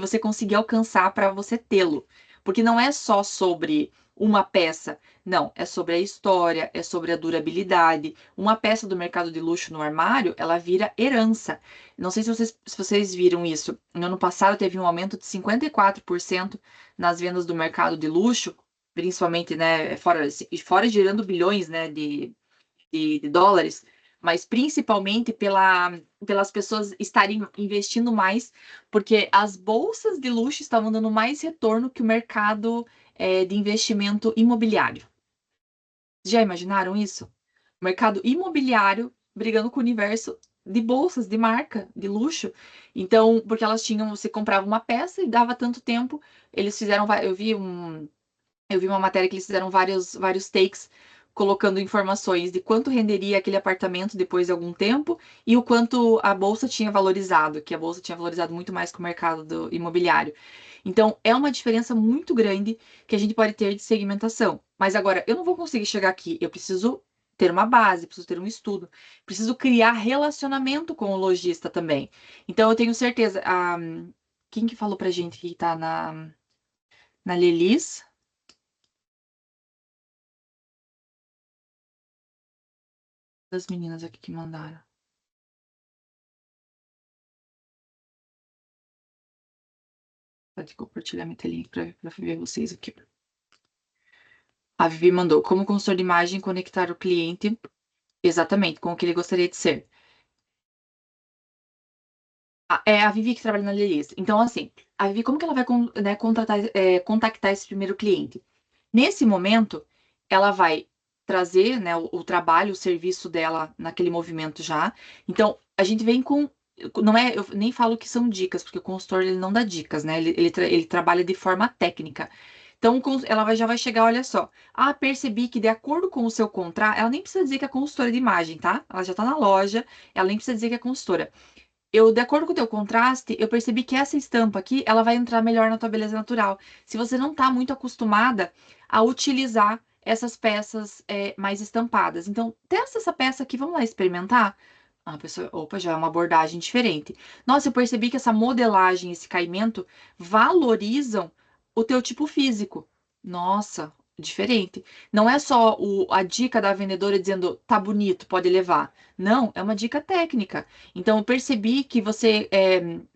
você conseguir alcançar para você tê-lo. Porque não é só sobre uma peça, não, é sobre a história, é sobre a durabilidade. Uma peça do mercado de luxo no armário, ela vira herança. Não sei se vocês viram isso. No ano passado teve um aumento de 54% nas vendas do mercado de luxo, principalmente, né, fora girando bilhões, né, de dólares, mas principalmente pelas pessoas estarem investindo mais, porque as bolsas de luxo estavam dando mais retorno que o mercado de investimento imobiliário. Já imaginaram isso? O mercado imobiliário brigando com o universo de bolsas de marca, de luxo. Então, porque elas tinham, você comprava uma peça e dava tanto tempo, eles fizeram, eu vi uma matéria que eles fizeram vários takes colocando informações de quanto renderia aquele apartamento depois de algum tempo e o quanto a bolsa tinha valorizado, que a bolsa tinha valorizado muito mais que o mercado do imobiliário. Então, é uma diferença muito grande que a gente pode ter de segmentação. Mas agora, eu não vou conseguir chegar aqui, eu preciso ter uma base, preciso ter um estudo, preciso criar relacionamento com o lojista também. Então, eu tenho certeza. Quem que falou pra gente que tá na Lelis? Das meninas aqui que mandaram. Pode compartilhar minha telinha para ver vocês aqui. A Vivi mandou, como consultor de imagem, conectar o cliente exatamente com o que ele gostaria de ser. É a Vivi que trabalha na Lelis. Então, assim, a Vivi, como que ela vai né, contactar esse primeiro cliente? Nesse momento, ela vai trazer, né, o trabalho, o serviço dela naquele movimento já. Então, a gente vem com. Não é, eu nem falo que são dicas, porque o consultor ele não dá dicas, né? Ele trabalha de forma técnica. Então, ela já vai chegar, olha só. Ah, percebi que de acordo com o seu contrato, ela nem precisa dizer que é consultora de imagem, tá? Ela já tá na loja, ela nem precisa dizer que é consultora. De acordo com o teu contraste, eu percebi que essa estampa aqui, ela vai entrar melhor na tua beleza natural. Se você não tá muito acostumada a utilizar essas peças mais estampadas. Então, testa essa peça aqui, vamos lá experimentar? A pessoa, opa, já é uma abordagem diferente. Nossa, eu percebi que essa modelagem, esse caimento, valorizam o teu tipo físico. Nossa, diferente. Não é só a dica da vendedora dizendo, tá bonito, pode levar. Não, é uma dica técnica. Então, eu percebi que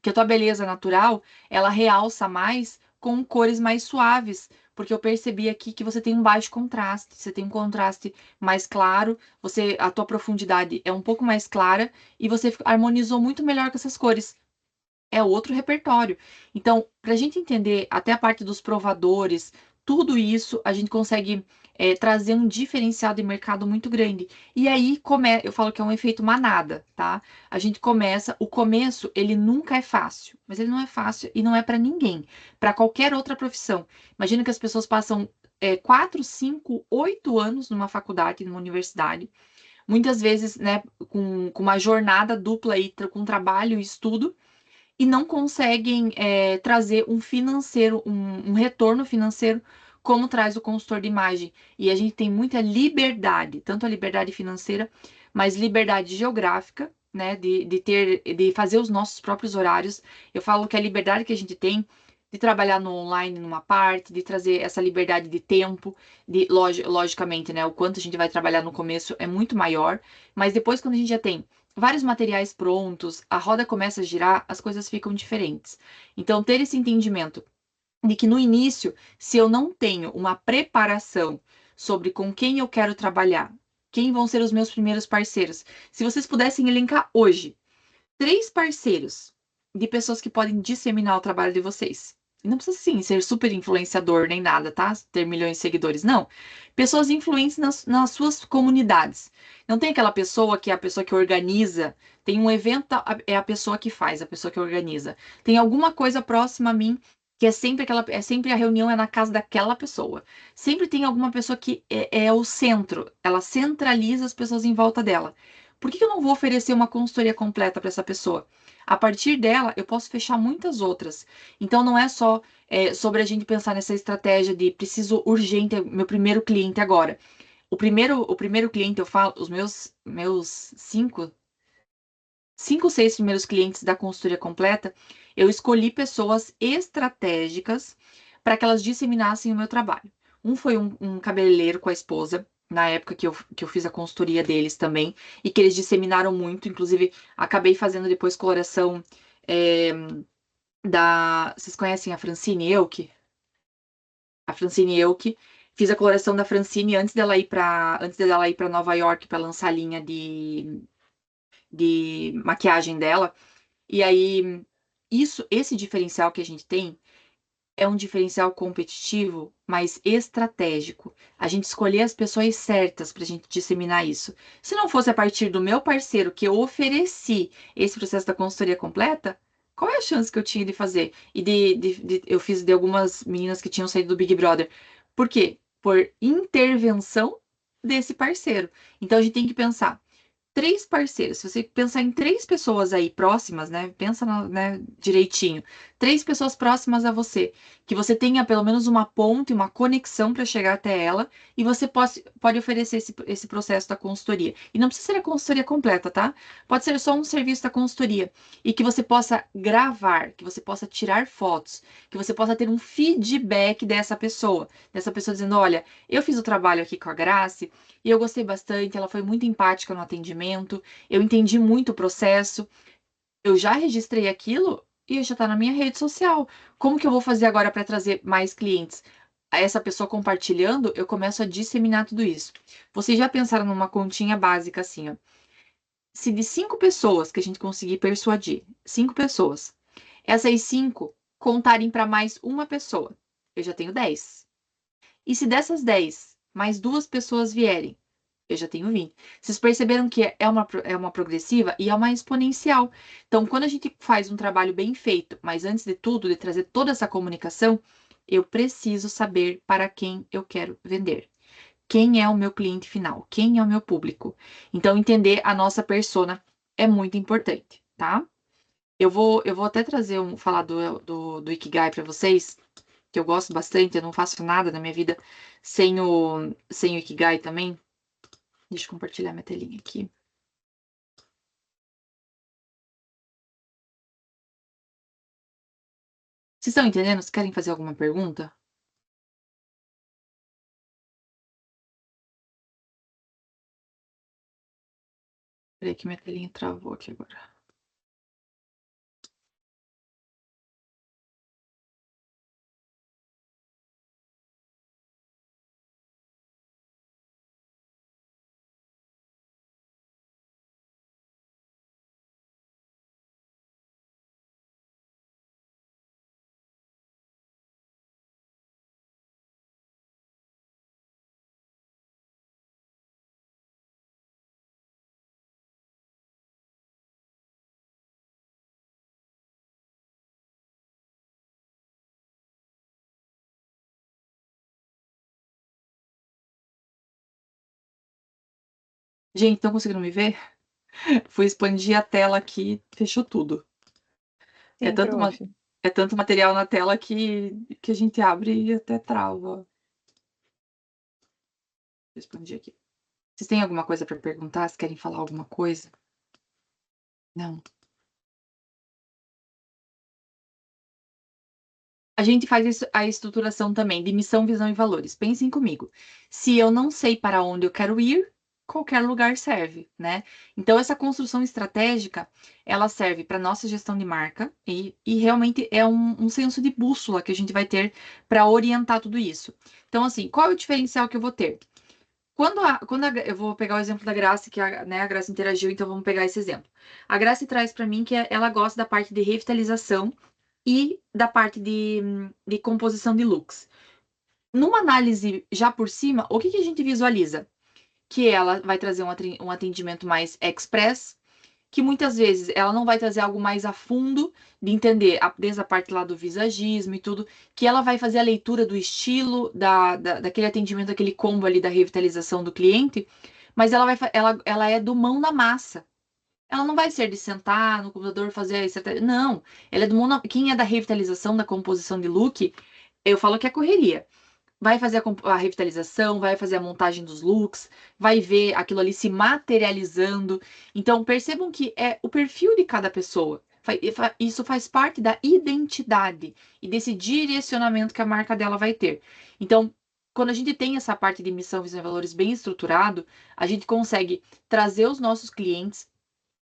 que a tua beleza natural, ela realça mais com cores mais suaves, porque eu percebi aqui que você tem um baixo contraste, você tem um contraste mais claro, a tua profundidade é um pouco mais clara e você harmonizou muito melhor com essas cores. É outro repertório. Então, para a gente entender até a parte dos provadores, tudo isso a gente consegue trazer um diferencial de mercado muito grande. E aí, eu falo que é um efeito manada, tá? A gente o começo, ele nunca é fácil, mas ele não é fácil e não é para ninguém, para qualquer outra profissão. Imagina que as pessoas passam 4, 5, 8 anos numa faculdade, numa universidade, muitas vezes, né, com uma jornada dupla aí, com trabalho e estudo, e não conseguem trazer um retorno financeiro como traz o consultor de imagem. E a gente tem muita liberdade, tanto a liberdade financeira, mas liberdade geográfica, né, de fazer os nossos próprios horários. Eu falo que a liberdade que a gente tem de trabalhar no online numa parte, de trazer essa liberdade de tempo, logicamente, né, o quanto a gente vai trabalhar no começo é muito maior, mas depois quando a gente já tem vários materiais prontos, a roda começa a girar, as coisas ficam diferentes. Então, ter esse entendimento de que no início, se eu não tenho uma preparação sobre com quem eu quero trabalhar, Quem vão ser os meus primeiros parceiros? Se vocês pudessem elencar hoje 3 parceiros de pessoas que podem disseminar o trabalho de vocês. Não precisa, sim, ser super influenciador nem nada, tá? Ter milhões de seguidores. Não. Pessoas influentes nas suas comunidades. Não tem aquela pessoa que é a pessoa que organiza. Tem um evento, é a pessoa que faz, a pessoa que organiza. Tem alguma coisa próxima a mim que é sempre a reunião é na casa daquela pessoa. Sempre tem alguma pessoa que é o centro. Ela centraliza as pessoas em volta dela. Por que eu não vou oferecer uma consultoria completa para essa pessoa? A partir dela, eu posso fechar muitas outras. Então, não é só sobre a gente pensar nessa estratégia de preciso urgente, meu primeiro cliente agora. O primeiro cliente, eu falo, os meus cinco, 6 primeiros clientes da consultoria completa, eu escolhi pessoas estratégicas para que elas disseminassem o meu trabalho. Um foi um cabeleireiro com a esposa, na época que eu fiz a consultoria deles também, e que eles disseminaram muito, inclusive acabei fazendo depois coloração Vocês conhecem a Francine Elk? A Francine Elk. Fiz a coloração da Francine antes dela ir para Nova York para lançar a linha de maquiagem dela. E aí, esse diferencial que a gente tem é um diferencial competitivo, mas estratégico. A gente escolher as pessoas certas para a gente disseminar isso. Se não fosse a partir do meu parceiro que eu ofereci esse processo da consultoria completa, qual é a chance que eu tinha de fazer? E eu fiz de algumas meninas que tinham saído do Big Brother. Por quê? Por intervenção desse parceiro. Então a gente tem que pensar 3 parceiros. Se você pensar em 3 pessoas aí próximas, né? Pensa né, direitinho. 3 pessoas próximas a você, que você tenha pelo menos uma ponte, uma conexão para chegar até ela, e você pode oferecer esse processo da consultoria. E não precisa ser a consultoria completa, tá? Pode ser só um serviço da consultoria. E que você possa gravar, que você possa tirar fotos, que você possa ter um feedback dessa pessoa dizendo: olha, eu fiz o trabalho aqui com a Grace. E eu gostei bastante, ela foi muito empática no atendimento, eu entendi muito o processo, eu já registrei aquilo e já está na minha rede social. Como que eu vou fazer agora para trazer mais clientes? Essa pessoa compartilhando, eu começo a disseminar tudo isso. Vocês já pensaram numa continha básica assim, ó? Se de 5 pessoas que a gente conseguir persuadir, 5 pessoas, essas 5 contarem para mais uma pessoa, eu já tenho 10. E se dessas 10, mais 2 pessoas vierem, eu já tenho 20. Vocês perceberam que é uma progressiva e é uma exponencial. Então, quando a gente faz um trabalho bem feito, mas antes de tudo, de trazer toda essa comunicação, eu preciso saber para quem eu quero vender. Quem é o meu cliente final? Quem é o meu público? Então, entender a nossa persona é muito importante, tá? Eu vou até falar do Ikigai para vocês, que eu gosto bastante, eu não faço nada na minha vida sem o Ikigai também. Deixa eu compartilhar minha telinha aqui. Vocês estão entendendo? Vocês querem fazer alguma pergunta? Peraí que minha telinha travou aqui agora. Gente, estão conseguindo me ver? Fui expandir a tela aqui, fechou tudo. É Sim, tanto, prof. é tanto material na tela que a gente abre e até trava. Vou expandir aqui. Vocês têm alguma coisa para perguntar? Se querem falar alguma coisa? Não. A gente faz a estruturação também de missão, visão e valores. Pensem comigo. Se eu não sei para onde eu quero ir, qualquer lugar serve, né? Então, essa construção estratégica, ela serve para nossa gestão de marca e realmente é um senso de bússola que a gente vai ter para orientar tudo isso. Então, assim, qual é o diferencial que eu vou ter? Eu vou pegar o exemplo da Grace, que a Grace interagiu, então vamos pegar esse exemplo. A Grace traz para mim que ela gosta da parte de revitalização e da parte de composição de looks. Numa análise já por cima, o que a gente visualiza? Que ela vai trazer um atendimento mais express, que muitas vezes ela não vai trazer algo mais a fundo, de entender desde a parte lá do visagismo e tudo, que ela vai fazer a leitura do estilo, daquele atendimento, daquele combo ali da revitalização do cliente, mas ela é do mão na massa. Ela não vai ser de sentar no computador, fazer a estratégia. Não, ela é do mão na... Quem é da revitalização, da composição de look, eu falo que é correria. Vai fazer a revitalização, vai fazer a montagem dos looks, vai ver aquilo ali se materializando. Então, percebam que é o perfil de cada pessoa. Isso faz parte da identidade e desse direcionamento que a marca dela vai ter. Então, quando a gente tem essa parte de missão, visão e valores bem estruturado, a gente consegue trazer os nossos clientes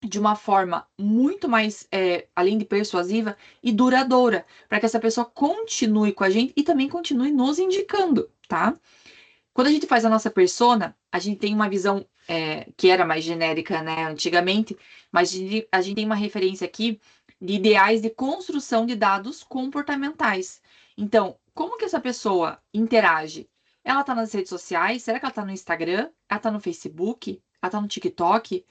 de uma forma muito mais, além de persuasiva, e duradoura, para que essa pessoa continue com a gente e também continue nos indicando, tá? Quando a gente faz a nossa persona, a gente tem uma visão que era mais genérica, né, antigamente, mas a gente tem uma referência aqui de ideais de construção de dados comportamentais. Então, como que essa pessoa interage? Ela tá nas redes sociais? Será que ela tá no Instagram? Ela tá no Facebook? Ela tá no TikTok?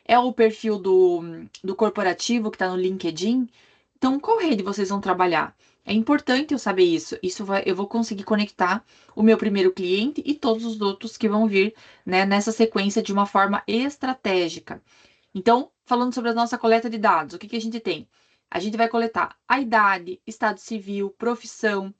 É o perfil do corporativo que tá no LinkedIn? Então, qual rede vocês vão trabalhar? É importante eu saber isso. Eu vou conseguir conectar o meu primeiro cliente e todos os outros que vão vir, né, nessa sequência de uma forma estratégica. Então, falando sobre a nossa coleta de dados, o que a gente tem? A gente vai coletar a idade, estado civil, profissão,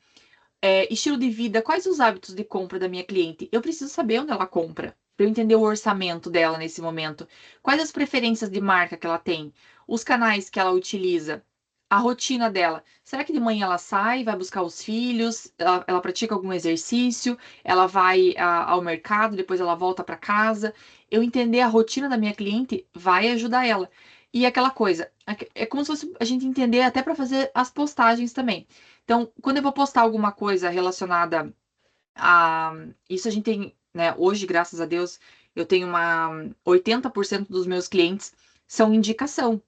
estilo de vida, quais os hábitos de compra da minha cliente. Eu preciso saber onde ela compra, para eu entender o orçamento dela nesse momento. Quais as preferências de marca que ela tem, os canais que ela utiliza, a rotina dela. Será que de manhã ela sai, vai buscar os filhos, ela pratica algum exercício, ela vai ao mercado, depois ela volta para casa? Eu entender a rotina da minha cliente vai ajudar ela. E aquela coisa, é como se fosse a gente entender até para fazer as postagens também. Então, quando eu vou postar alguma coisa relacionada a isso, a gente tem, né, hoje, graças a Deus, eu tenho 80% dos meus clientes são indicação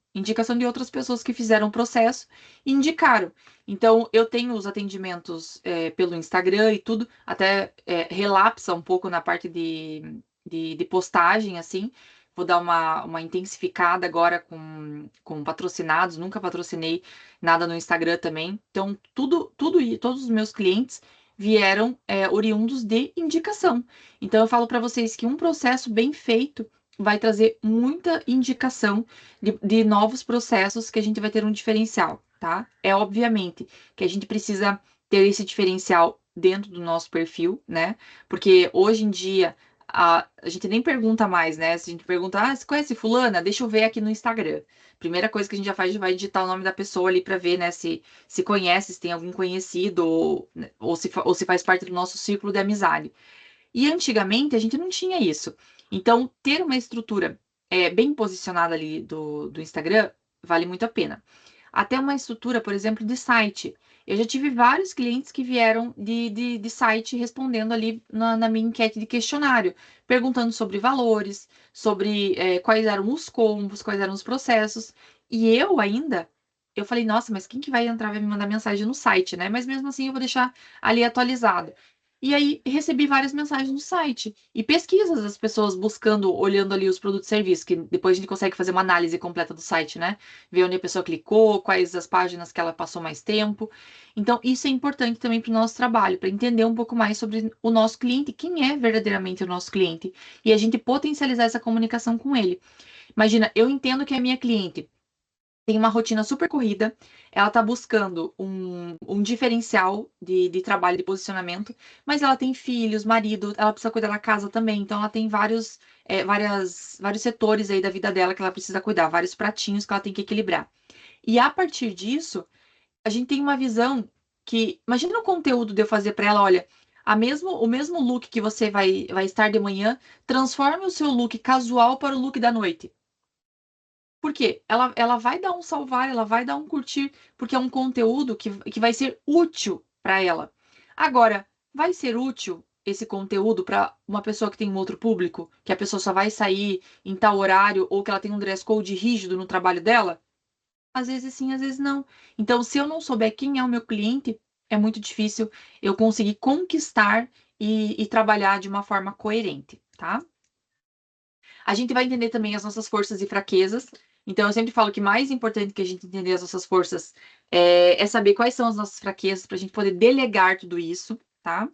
de outras pessoas que fizeram o processo e indicaram. Então, eu tenho os atendimentos pelo Instagram e tudo, até relapsa um pouco na parte de postagem, assim. Vou dar uma intensificada agora com patrocinados, nunca patrocinei nada no Instagram também. Então, todos os meus clientes vieram oriundos de indicação. Então, eu falo para vocês que um processo bem feito vai trazer muita indicação de novos processos que a gente vai ter um diferencial, tá? É obviamente que a gente precisa ter esse diferencial dentro do nosso perfil, né? Porque hoje em dia a gente nem pergunta mais, né? Se a gente pergunta, você conhece fulana? Deixa eu ver aqui no Instagram. Primeira coisa que a gente já faz, a gente vai digitar o nome da pessoa ali para ver, né? Se conhece, se tem algum conhecido, ou se faz parte do nosso círculo de amizade. E antigamente a gente não tinha isso. Então, ter uma estrutura bem posicionada ali do Instagram vale muito a pena. Até uma estrutura, por exemplo, de site. Eu já tive vários clientes que vieram de site respondendo ali na minha enquete de questionário, perguntando sobre valores, sobre quais eram os combos, quais eram os processos. E eu falei, nossa, mas quem que vai entrar, vai me mandar mensagem no site, né? Mas mesmo assim eu vou deixar ali atualizado. E aí recebi várias mensagens no site e pesquisas das pessoas buscando, olhando ali os produtos e serviços, que depois a gente consegue fazer uma análise completa do site, né? Ver onde a pessoa clicou, quais as páginas que ela passou mais tempo. Então, isso é importante também para o nosso trabalho, para entender um pouco mais sobre o nosso cliente, quem é verdadeiramente o nosso cliente, e a gente potencializar essa comunicação com ele. Imagina, eu entendo que a minha cliente tem uma rotina super corrida, ela está buscando um diferencial de trabalho, de posicionamento, mas ela tem filhos, marido, ela precisa cuidar da casa também, então ela tem vários setores aí da vida dela que ela precisa cuidar, vários pratinhos que ela tem que equilibrar. E a partir disso, a gente tem uma visão que, imagina o conteúdo de eu fazer para ela, olha, o mesmo look que você vai estar de manhã, transforme o seu look casual para o look da noite. Por quê? Ela vai dar um salvar, ela vai dar um curtir, porque é um conteúdo que vai ser útil para ela. Agora, vai ser útil esse conteúdo para uma pessoa que tem um outro público, que a pessoa só vai sair em tal horário ou que ela tem um dress code rígido no trabalho dela? Às vezes sim, às vezes não. Então, se eu não souber quem é o meu cliente, é muito difícil eu conseguir conquistar e trabalhar de uma forma coerente, tá? A gente vai entender também as nossas forças e fraquezas. Então, eu sempre falo que mais importante que a gente entender as nossas forças é saber quais são as nossas fraquezas para a gente poder delegar tudo isso, tá?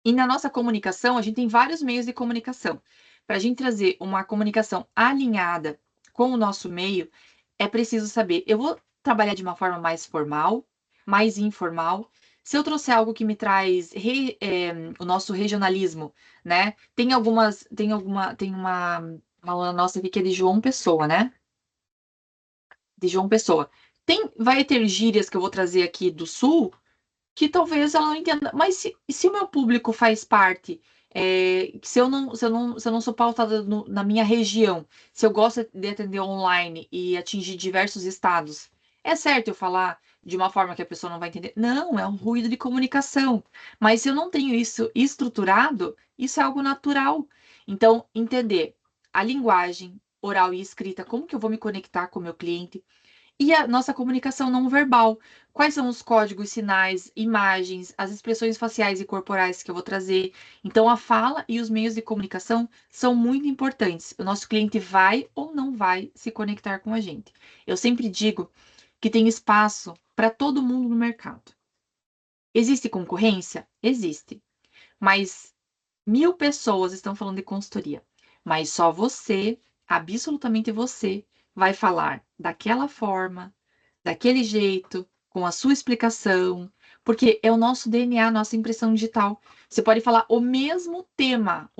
E na nossa comunicação, a gente tem vários meios de comunicação. Para a gente trazer uma comunicação alinhada com o nosso meio, é preciso saber, eu vou trabalhar de uma forma mais formal, mais informal. Se eu trouxer algo que me traz o nosso regionalismo, né? Tem uma nossa aqui que é de João Pessoa, né? De João Pessoa. Vai ter gírias que eu vou trazer aqui do Sul, que talvez ela não entenda. Mas se o meu público faz parte, se eu não sou pautada na minha região, se eu gosto de atender online e atingir diversos estados, é certo eu falar de uma forma que a pessoa não vai entender? Não, é um ruído de comunicação. Mas se eu não tenho isso estruturado, isso é algo natural. Então, entender a linguagem oral e escrita, como que eu vou me conectar com o meu cliente, e a nossa comunicação não verbal. Quais são os códigos, sinais, imagens, as expressões faciais e corporais que eu vou trazer? Então, a fala e os meios de comunicação são muito importantes. O nosso cliente vai ou não vai se conectar com a gente. Eu sempre digo que tem espaço para todo mundo no mercado. Existe concorrência? Existe. Mas 1000 pessoas estão falando de consultoria. Mas só você, absolutamente você, vai falar daquela forma, daquele jeito, com a sua explicação, porque é o nosso DNA, a nossa impressão digital. Você pode falar o mesmo tema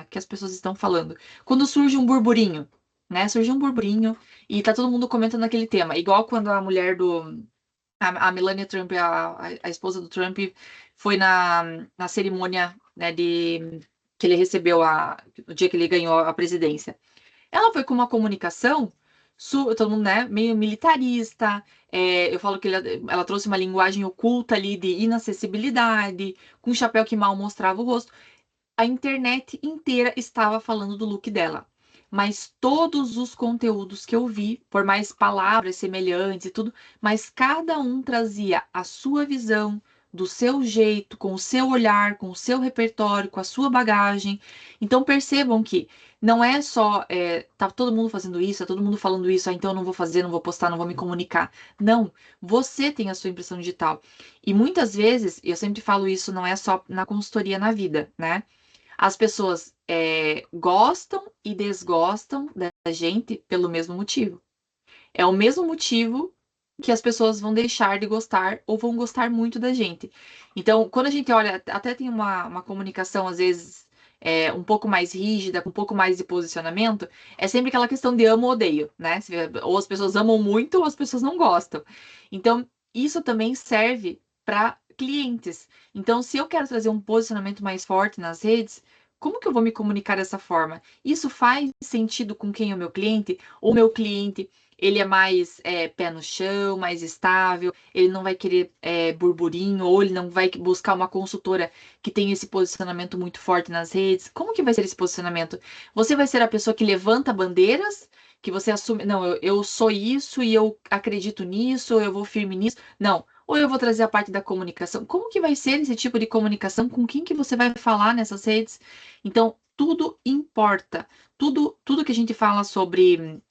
que as pessoas estão falando. Quando surge um burburinho, né? Surge um burburinho e tá todo mundo comentando aquele tema. Igual quando a mulher do. A Melania Trump, a esposa do Trump, foi na cerimônia, né, que ele recebeu no dia que ele ganhou a presidência. Ela foi com uma comunicação, todo mundo, né, meio militarista. Eu falo que ela trouxe uma linguagem oculta ali de inacessibilidade, com um chapéu que mal mostrava o rosto. A internet inteira estava falando do look dela. Mas todos os conteúdos que eu vi, por mais palavras semelhantes e tudo, mas cada um trazia a sua visão, do seu jeito, com o seu olhar, com o seu repertório, com a sua bagagem. Então percebam que não é só tá todo mundo fazendo isso, tá todo mundo falando isso, então eu não vou fazer, não vou postar, não vou me comunicar. Não, você tem a sua impressão digital. E muitas vezes, eu sempre falo isso, não é só na consultoria na vida, né? As pessoas gostam e desgostam da gente pelo mesmo motivo. É o mesmo motivo que as pessoas vão deixar de gostar ou vão gostar muito da gente. Então, quando a gente olha, até tem uma comunicação, às vezes, um pouco mais rígida, com um pouco mais de posicionamento, é sempre aquela questão de amo ou odeio, né? Ou as pessoas amam muito ou as pessoas não gostam. Então, isso também serve para clientes. Então, se eu quero trazer um posicionamento mais forte nas redes, como que eu vou me comunicar dessa forma? Isso faz sentido com quem é o meu cliente? Ou o meu cliente ele é mais pé no chão, mais estável, ele não vai querer burburinho, ou ele não vai buscar uma consultora que tem esse posicionamento muito forte nas redes. Como que vai ser esse posicionamento? Você vai ser a pessoa que levanta bandeiras, que você assume, não, eu sou isso e eu acredito nisso, eu vou firme nisso. Não. Ou eu vou trazer a parte da comunicação. Como que vai ser esse tipo de comunicação? Com quem que você vai falar nessas redes? Então, tudo importa. Tudo que a gente fala sobre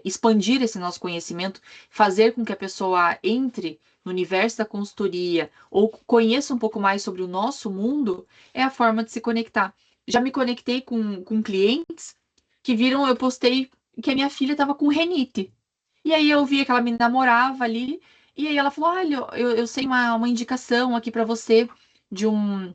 expandir esse nosso conhecimento, fazer com que a pessoa entre no universo da consultoria ou conheça um pouco mais sobre o nosso mundo, é a forma de se conectar. Já me conectei com clientes que viram, eu postei que a minha filha estava com renite. E aí eu vi que ela me namorava ali, e aí ela falou: olha, eu sei uma indicação aqui para você de um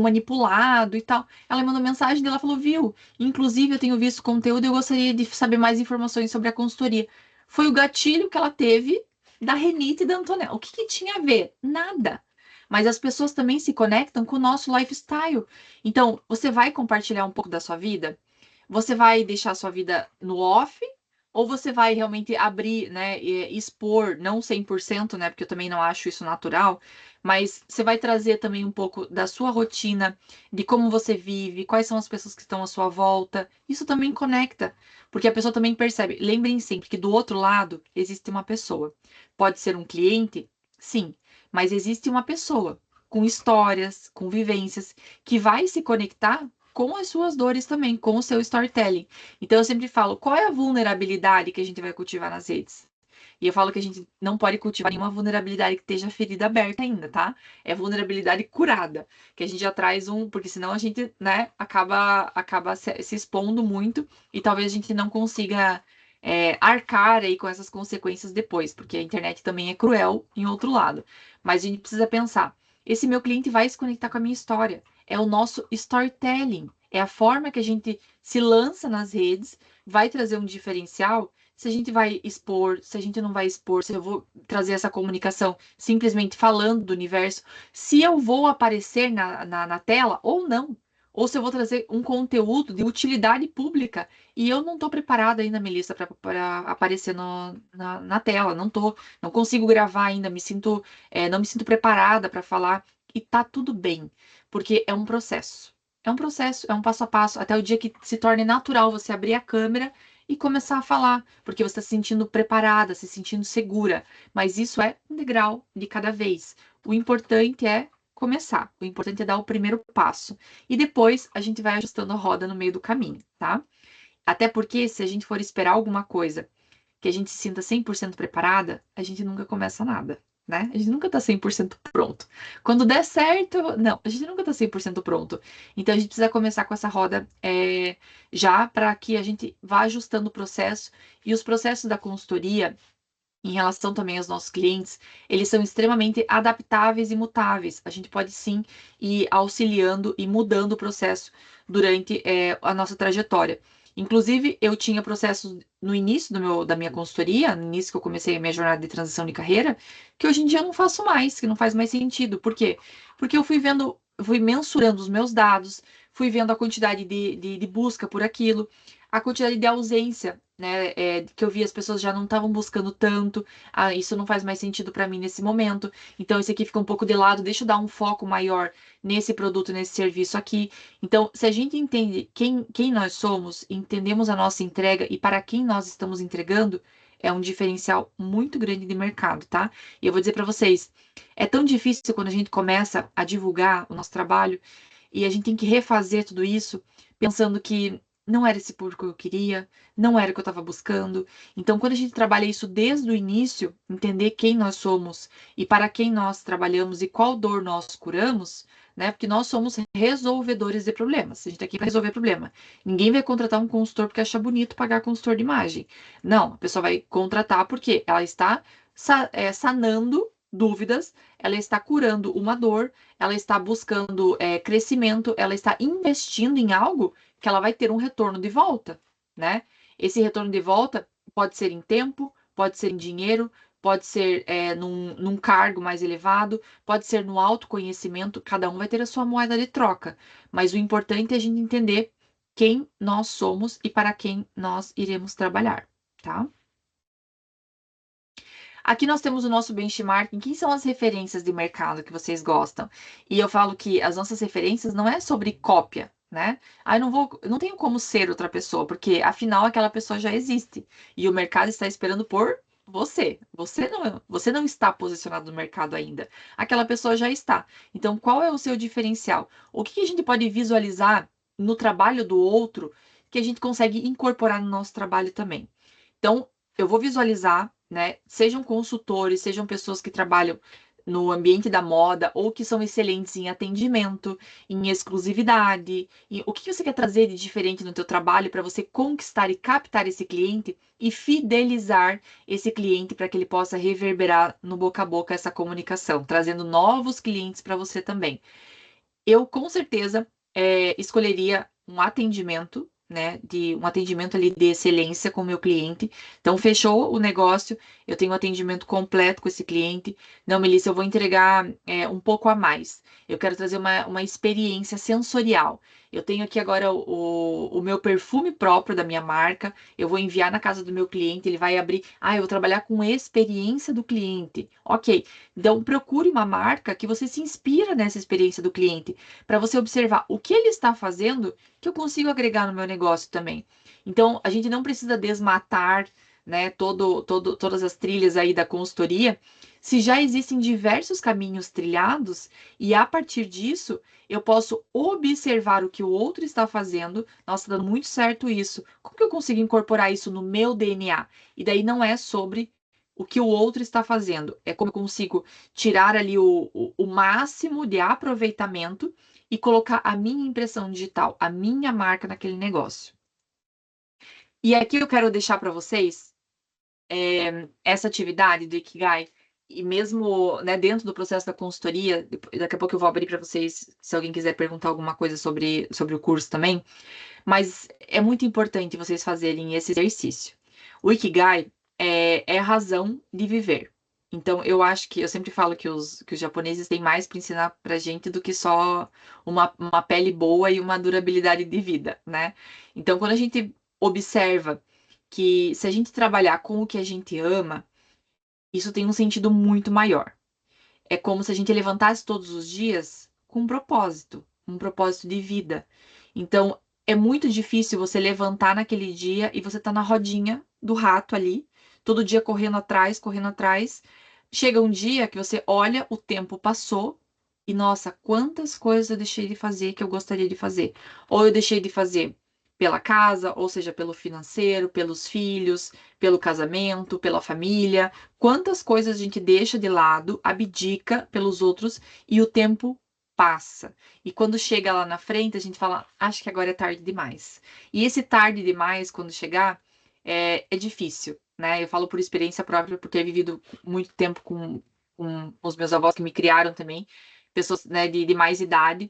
manipulado e tal. Ela me mandou mensagem dela, falou, viu? Inclusive, eu tenho visto conteúdo e eu gostaria de saber mais informações sobre a consultoria. Foi o gatilho que ela teve da Renita e da Antonella. O que tinha a ver? Nada. Mas as pessoas também se conectam com o nosso lifestyle. Então, você vai compartilhar um pouco da sua vida? Você vai deixar a sua vida no off? Ou você vai realmente abrir, né, e expor, não 100%, né, porque eu também não acho isso natural, mas você vai trazer também um pouco da sua rotina, de como você vive, quais são as pessoas que estão à sua volta. Isso também conecta, porque a pessoa também percebe. Lembrem sempre que do outro lado existe uma pessoa. Pode ser um cliente, sim, mas existe uma pessoa com histórias, com vivências, que vai se conectar com as suas dores também, com o seu storytelling. Então eu sempre falo, qual é a vulnerabilidade que a gente vai cultivar nas redes? E eu falo que a gente não pode cultivar nenhuma vulnerabilidade que esteja ferida aberta ainda, tá? É vulnerabilidade curada, que a gente já traz porque senão a gente, né, acaba se expondo muito e talvez a gente não consiga arcar aí com essas consequências depois, porque a internet também é cruel em outro lado. Mas a gente precisa pensar, esse meu cliente vai se conectar com a minha história. É o nosso storytelling. É a forma que a gente se lança nas redes, vai trazer um diferencial. Se a gente vai expor, se a gente não vai expor, se eu vou trazer essa comunicação simplesmente falando do universo, se eu vou aparecer na tela ou não. Ou se eu vou trazer um conteúdo de utilidade pública e eu não estou preparada ainda, Melissa, para aparecer na tela. Não consigo gravar ainda, não me sinto preparada para falar. E tá tudo bem, porque é um processo. É um processo, é um passo a passo, até o dia que se torne natural você abrir a câmera e começar a falar, porque você está se sentindo preparada, se sentindo segura. Mas isso é um degrau de cada vez. O importante é começar, o importante é dar o primeiro passo. E depois a gente vai ajustando a roda no meio do caminho, tá? Até porque se a gente for esperar alguma coisa que a gente se sinta 100% preparada, a gente nunca começa nada, né? A gente nunca tá 100% pronto. Quando der certo, não, a gente nunca tá 100% pronto. Então a gente precisa começar com essa roda já para que a gente vá ajustando o processo. E os processos da consultoria, em relação também aos nossos clientes, eles são extremamente adaptáveis e mutáveis. A gente pode sim ir auxiliando e mudando o processo durante a nossa trajetória. Inclusive, eu tinha processos no início da minha consultoria, no início que eu comecei a minha jornada de transição de carreira, que hoje em dia eu não faço mais, que não faz mais sentido. Por quê? Porque eu fui mensurando os meus dados, fui vendo a quantidade de busca por aquilo, a quantidade de ausência, né, que eu vi as pessoas já não estavam buscando tanto. Ah, isso não faz mais sentido para mim nesse momento. Então, esse aqui fica um pouco de lado. Deixa eu dar um foco maior nesse produto, nesse serviço aqui. Então, se a gente entende quem nós somos, entendemos a nossa entrega e para quem nós estamos entregando, é um diferencial muito grande de mercado, tá? E eu vou dizer para vocês, é tão difícil quando a gente começa a divulgar o nosso trabalho e a gente tem que refazer tudo isso pensando que não era esse público que eu queria, não era o que eu estava buscando. Então, quando a gente trabalha isso desde o início, entender quem nós somos e para quem nós trabalhamos e qual dor nós curamos, né? Porque nós somos resolvedores de problemas. A gente está aqui para resolver problema. Ninguém vai contratar um consultor porque acha bonito pagar consultor de imagem. Não, a pessoa vai contratar porque ela está sanando dúvidas, ela está curando uma dor, ela está buscando crescimento, ela está investindo em algo que ela vai ter um retorno de volta, né? Esse retorno de volta pode ser em tempo, pode ser em dinheiro, pode ser num cargo mais elevado, pode ser no autoconhecimento, cada um vai ter a sua moeda de troca. Mas o importante é a gente entender quem nós somos e para quem nós iremos trabalhar, tá? Aqui nós temos o nosso benchmarking. Quem são as referências de mercado que vocês gostam? E eu falo que as nossas referências não é sobre cópia, né? Ah, eu não tenho como ser outra pessoa, porque afinal aquela pessoa já existe e o mercado está esperando por você. Você não está posicionado no mercado ainda. Aquela pessoa já está. Então, qual é o seu diferencial? O que a gente pode visualizar no trabalho do outro que a gente consegue incorporar no nosso trabalho também? Então, eu vou visualizar, né? Sejam consultores, sejam pessoas que trabalham no ambiente da moda ou que são excelentes em atendimento, em exclusividade. E o que você quer trazer de diferente no teu trabalho para você conquistar e captar esse cliente e fidelizar esse cliente para que ele possa reverberar no boca a boca essa comunicação, trazendo novos clientes para você também. Eu com certeza escolheria um atendimento, né, de um atendimento ali de excelência com o meu cliente. Então, fechou o negócio, eu tenho um atendimento completo com esse cliente. Não, Melissa, eu vou entregar um pouco a mais. Eu quero trazer uma experiência sensorial. Eu tenho aqui agora o meu perfume próprio da minha marca. Eu vou enviar na casa do meu cliente, ele vai abrir. Ah, eu vou trabalhar com experiência do cliente. Ok. Então, procure uma marca que você se inspira nessa experiência do cliente, para você observar o que ele está fazendo que eu consigo agregar no meu negócio também. Então, a gente não precisa desmatar, né, todas as trilhas aí da consultoria, se já existem diversos caminhos trilhados, e a partir disso eu posso observar o que o outro está fazendo. Nossa, tá dando muito certo isso. Como que eu consigo incorporar isso no meu DNA? E daí não é sobre o que o outro está fazendo, é como eu consigo tirar ali o máximo de aproveitamento e colocar a minha impressão digital, a minha marca naquele negócio. E aqui eu quero deixar para vocês essa atividade do Ikigai, e mesmo, né, dentro do processo da consultoria, daqui a pouco eu vou abrir para vocês, se alguém quiser perguntar alguma coisa sobre o curso também, mas é muito importante vocês fazerem esse exercício. O Ikigai é a razão de viver. Então, eu acho que, eu sempre falo que os japoneses têm mais para ensinar para gente do que só uma pele boa e uma durabilidade de vida, né? Então, quando a gente observa que se a gente trabalhar com o que a gente ama, isso tem um sentido muito maior. É como se a gente levantasse todos os dias com um propósito de vida. Então, é muito difícil você levantar naquele dia e você tá na rodinha do rato ali, todo dia correndo atrás, correndo atrás. Chega um dia que você olha, o tempo passou e, nossa, quantas coisas eu deixei de fazer que eu gostaria de fazer. Ou eu deixei de fazer pela casa, ou seja, pelo financeiro, pelos filhos, pelo casamento, pela família. Quantas coisas a gente deixa de lado, abdica pelos outros e o tempo passa. E quando chega lá na frente, a gente fala, acho que agora é tarde demais. E esse tarde demais, quando chegar, é difícil, né? Eu falo por experiência própria, por ter vivido muito tempo com os meus avós que me criaram também, pessoas, né, de mais idade.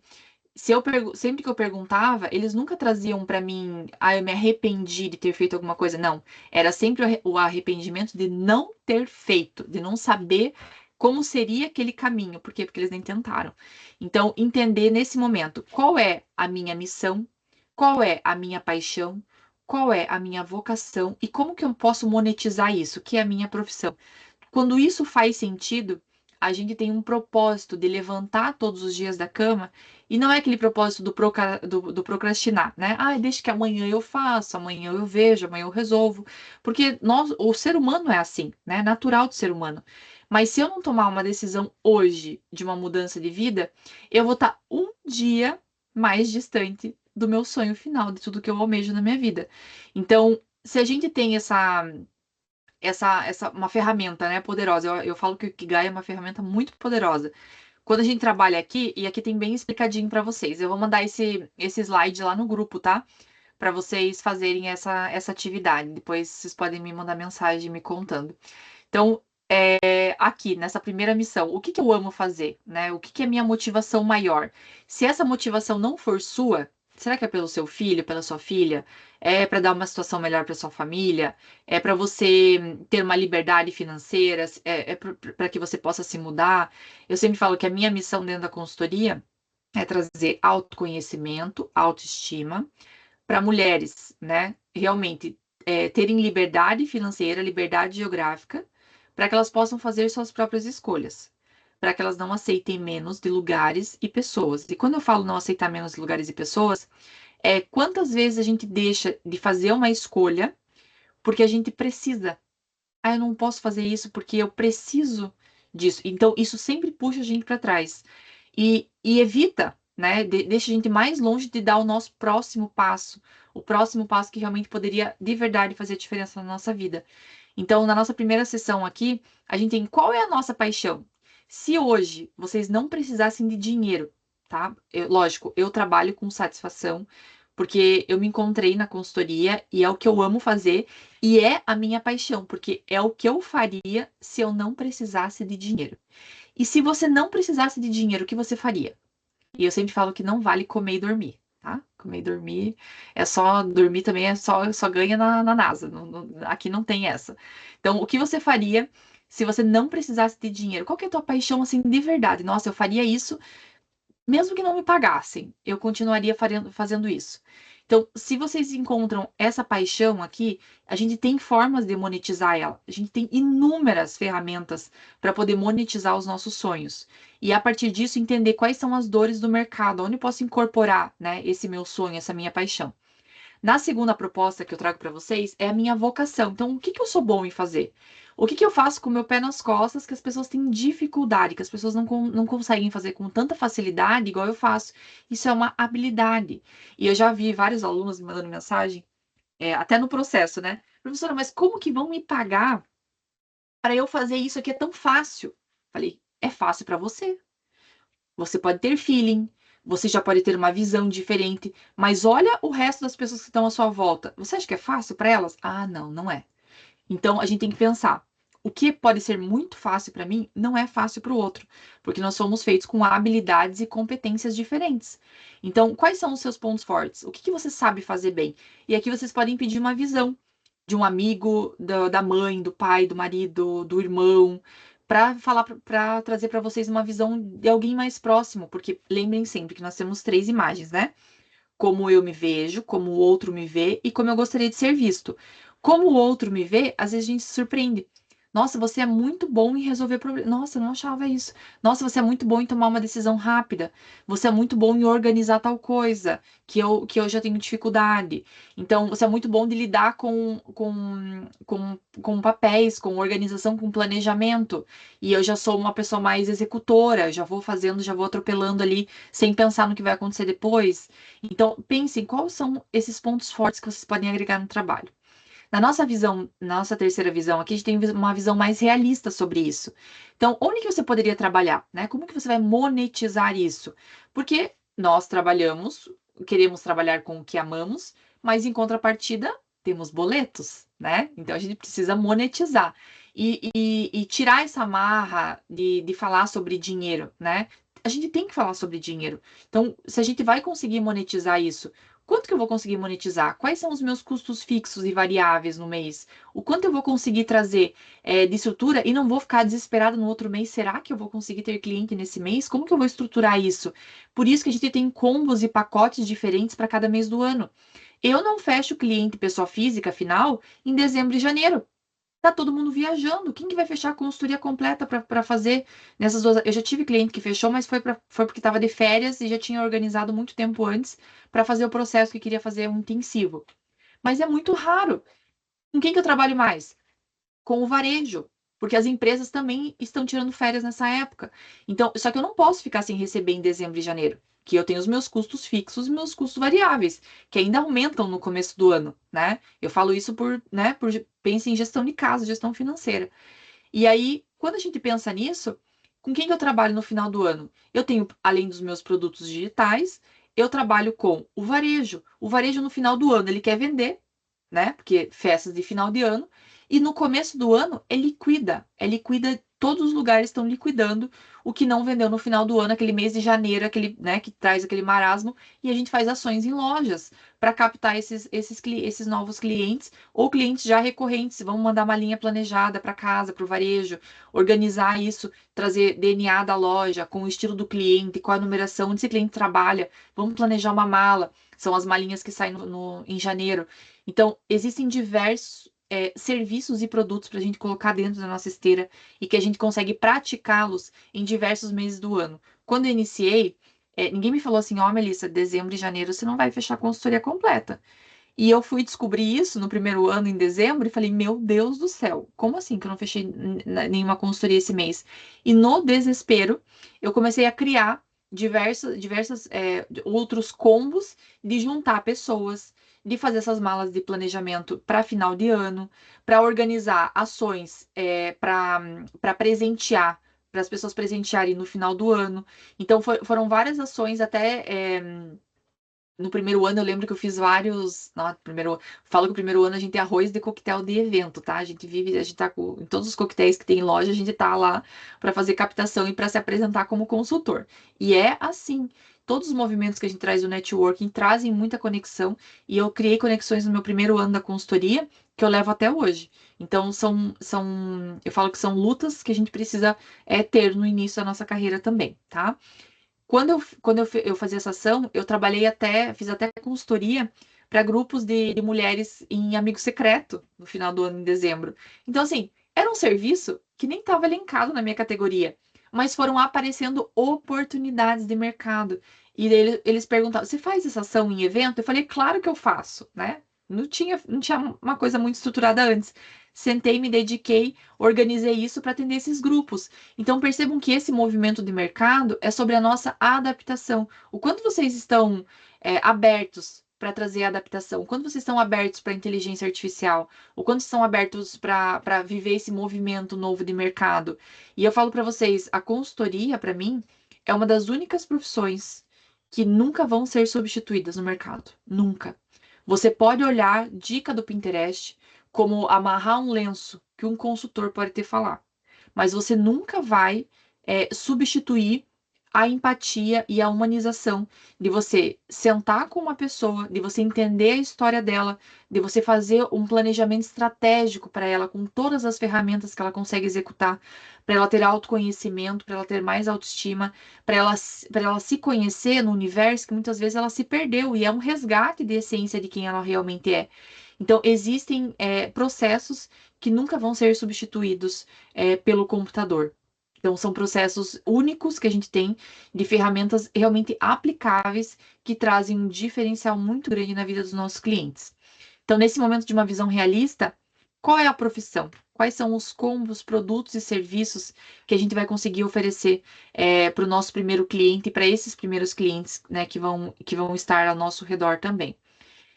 Sempre que eu perguntava, eles nunca traziam para mim, ah, eu me arrependi de ter feito alguma coisa. Não, era sempre o arrependimento de não ter feito, de não saber como seria aquele caminho. Por quê? Porque eles nem tentaram. Então, entender nesse momento qual é a minha missão, qual é a minha paixão, qual é a minha vocação e como que eu posso monetizar isso, que é a minha profissão. Quando isso faz sentido, a gente tem um propósito de levantar todos os dias da cama e não é aquele propósito do procrastinar, né? Ah, deixa que amanhã eu faço, amanhã eu vejo, amanhã eu resolvo. Porque o ser humano é assim, né? É natural do ser humano. Mas se eu não tomar uma decisão hoje de uma mudança de vida, eu vou estar um dia mais distante do meu sonho final, de tudo que eu almejo na minha vida. Então, se a gente tem uma ferramenta, né, poderosa. Eu falo que o Ikigai é uma ferramenta muito poderosa. Quando a gente trabalha aqui, e aqui tem bem explicadinho para vocês. Eu vou mandar esse slide lá no grupo, tá? Para vocês fazerem essa atividade. Depois vocês podem me mandar mensagem me contando. Então, aqui, nessa primeira missão, o que que eu amo fazer, né? O que que é minha motivação maior? Se essa motivação não for sua, será que é pelo seu filho, pela sua filha? É para dar uma situação melhor para sua família? É para você ter uma liberdade financeira? É para que você possa se mudar? Eu sempre falo que a minha missão dentro da consultoria é trazer autoconhecimento, autoestima para mulheres, né? Realmente terem liberdade financeira, liberdade geográfica, para que elas possam fazer suas próprias escolhas, para que elas não aceitem menos de lugares e pessoas. E quando eu falo não aceitar menos de lugares e pessoas, quantas vezes a gente deixa de fazer uma escolha porque a gente precisa. Ah, eu não posso fazer isso porque eu preciso disso. Então, isso sempre puxa a gente para trás. E evita, né? Deixa a gente mais longe de dar o nosso próximo passo. O próximo passo que realmente poderia, de verdade, fazer a diferença na nossa vida. Então, na nossa primeira sessão aqui, a gente tem qual é a nossa paixão. Se hoje vocês não precisassem de dinheiro, tá? Lógico, eu trabalho com satisfação, porque eu me encontrei na consultoria e é o que eu amo fazer e é a minha paixão, porque é o que eu faria se eu não precisasse de dinheiro. E se você não precisasse de dinheiro, o que você faria? E eu sempre falo que não vale comer e dormir, tá? Comer e dormir é só dormir também só ganha na NASA. Aqui não tem essa. Então, o que você faria se você não precisasse de dinheiro? Qual que é a tua paixão assim de verdade? Nossa, eu faria isso mesmo que não me pagassem, eu continuaria fazendo isso. Então, se vocês encontram essa paixão aqui, a gente tem formas de monetizar ela. A gente tem inúmeras ferramentas para poder monetizar os nossos sonhos. E a partir disso, entender quais são as dores do mercado, onde eu posso incorporar, né, esse meu sonho, essa minha paixão. Na segunda proposta que eu trago para vocês é a minha vocação. Então, o que que eu sou bom em fazer? O que que eu faço com o meu pé nas costas que as pessoas têm dificuldade, que as pessoas não conseguem fazer com tanta facilidade igual eu faço? Isso é uma habilidade. E eu já vi vários alunos me mandando mensagem, até no processo, né? Professora, mas como que vão me pagar para eu fazer isso aqui? É tão fácil. Falei, é fácil para você. Você pode ter feeling, você já pode ter uma visão diferente, mas olha o resto das pessoas que estão à sua volta. Você acha que é fácil para elas? Ah, não, não é. Então a gente tem que pensar. O que pode ser muito fácil para mim não é fácil para o outro, porque nós somos feitos com habilidades e competências diferentes. Então, quais são os seus pontos fortes? O que que você sabe fazer bem? E aqui vocês podem pedir uma visão de um amigo, da mãe, do pai, do marido, do irmão, para falar, para trazer para vocês uma visão de alguém mais próximo, porque lembrem sempre que nós temos 3 imagens, né? Como eu me vejo, como o outro me vê e como eu gostaria de ser visto. Como o outro me vê, às vezes a gente se surpreende. Nossa, você é muito bom em resolver problemas. Nossa, eu não achava isso. Nossa, você é muito bom em tomar uma decisão rápida. Você é muito bom em organizar tal coisa que eu já tenho dificuldade. Então, você é muito bom de lidar com papéis, com organização, com planejamento. E eu já sou uma pessoa mais executora, já vou fazendo, já vou atropelando ali, sem pensar no que vai acontecer depois. Então, pensem quais são esses pontos fortes que vocês podem agregar no trabalho. Na nossa visão, na nossa terceira visão aqui, a gente tem uma visão mais realista sobre isso. Então, onde que você poderia trabalhar, né? Como que você vai monetizar isso? Porque nós trabalhamos, queremos trabalhar com o que amamos, mas em contrapartida, temos boletos, né? Então, a gente precisa monetizar. E tirar essa marra de falar sobre dinheiro, né? A gente tem que falar sobre dinheiro. Então, se a gente vai conseguir monetizar isso, quanto que eu vou conseguir monetizar? Quais são os meus custos fixos e variáveis no mês? O quanto eu vou conseguir trazer de estrutura e não vou ficar desesperado no outro mês? Será que eu vou conseguir ter cliente nesse mês? Como que eu vou estruturar isso? Por isso que a gente tem combos e pacotes diferentes para cada mês do ano. Eu não fecho cliente pessoa física final em dezembro e janeiro. Tá todo mundo viajando. Quem que vai fechar a consultoria completa para fazer nessas 2? Eu já tive cliente que fechou, mas foi porque estava de férias e já tinha organizado muito tempo antes para fazer o processo que queria fazer um intensivo. Mas é muito raro. Com quem que eu trabalho mais? Com o varejo, porque as empresas também estão tirando férias nessa época. Então, só que eu não posso ficar sem receber em dezembro e janeiro, que eu tenho os meus custos fixos e meus custos variáveis, que ainda aumentam no começo do ano, né? Eu falo isso pense em gestão de casa, gestão financeira. E aí, quando a gente pensa nisso, com quem que eu trabalho no final do ano? Eu tenho, além dos meus produtos digitais, eu trabalho com o varejo. O varejo no final do ano, ele quer vender, né? Porque festas de final de ano. E no começo do ano é liquida. É liquida, todos os lugares estão liquidando o que não vendeu no final do ano, aquele mês de janeiro, aquele, né, que traz aquele marasmo, e a gente faz ações em lojas para captar esses novos clientes ou clientes já recorrentes. Vamos mandar uma linha planejada para casa, para o varejo, organizar isso, trazer DNA da loja com o estilo do cliente, qual a numeração, onde esse cliente trabalha. Vamos planejar uma mala. São as malinhas que saem em janeiro. Então, existem diversos serviços e produtos para a gente colocar dentro da nossa esteira e que a gente consegue praticá-los em diversos meses do ano. Quando eu iniciei, ninguém me falou assim, ó, Melissa, dezembro e janeiro você não vai fechar a consultoria completa. E eu fui descobrir isso no primeiro ano, em dezembro, e falei, meu Deus do céu, como assim que eu não fechei nenhuma consultoria esse mês? E no desespero, eu comecei a criar diversos outros combos de juntar pessoas, de fazer essas malas de planejamento para final de ano, para organizar ações para presentear, para as pessoas presentearem no final do ano. Então, foram várias ações até. No primeiro ano eu lembro que eu fiz vários. Não, falo que no primeiro ano a gente tem arroz de coquetel de evento, tá? A gente tá em todos os coquetéis que tem em loja, a gente tá lá para fazer captação e para se apresentar como consultor. E é assim. Todos os movimentos que a gente traz do networking trazem muita conexão, e eu criei conexões no meu primeiro ano da consultoria que eu levo até hoje. Então, eu falo que são lutas que a gente precisa ter no início da nossa carreira também, tá? eu fazia essa ação, eu fiz até consultoria para grupos de mulheres em amigo secreto no final do ano, em dezembro. Então, assim, era um serviço que nem estava elencado na minha categoria, mas foram aparecendo oportunidades de mercado. E eles perguntavam: você faz essa ação em evento? Eu falei: claro que eu faço, né? Não tinha uma coisa muito estruturada antes. Sentei, me dediquei, organizei isso para atender esses grupos. Então, percebam que esse movimento de mercado é sobre a nossa adaptação. O quanto vocês estão abertos para trazer adaptação, o quanto vocês estão abertos para a inteligência artificial, o quanto estão abertos para viver esse movimento novo de mercado. E eu falo para vocês, a consultoria, para mim, é uma das únicas profissões que nunca vão ser substituídas no mercado. Nunca. Você pode olhar dica do Pinterest como amarrar um lenço que um consultor pode te falar, mas você nunca vai substituir a empatia e a humanização de você sentar com uma pessoa, de você entender a história dela, de você fazer um planejamento estratégico para ela com todas as ferramentas que ela consegue executar, para ela ter autoconhecimento, para ela ter mais autoestima, para ela se conhecer no universo que muitas vezes ela se perdeu e é um resgate de essência de quem ela realmente é. Então, existem processos que nunca vão ser substituídos pelo computador. Então, são processos únicos que a gente tem de ferramentas realmente aplicáveis que trazem um diferencial muito grande na vida dos nossos clientes. Então, nesse momento de uma visão realista, qual é a profissão? Quais são os combos, produtos e serviços que a gente vai conseguir oferecer para o nosso primeiro cliente e para esses primeiros clientes, né, que vão estar ao nosso redor também?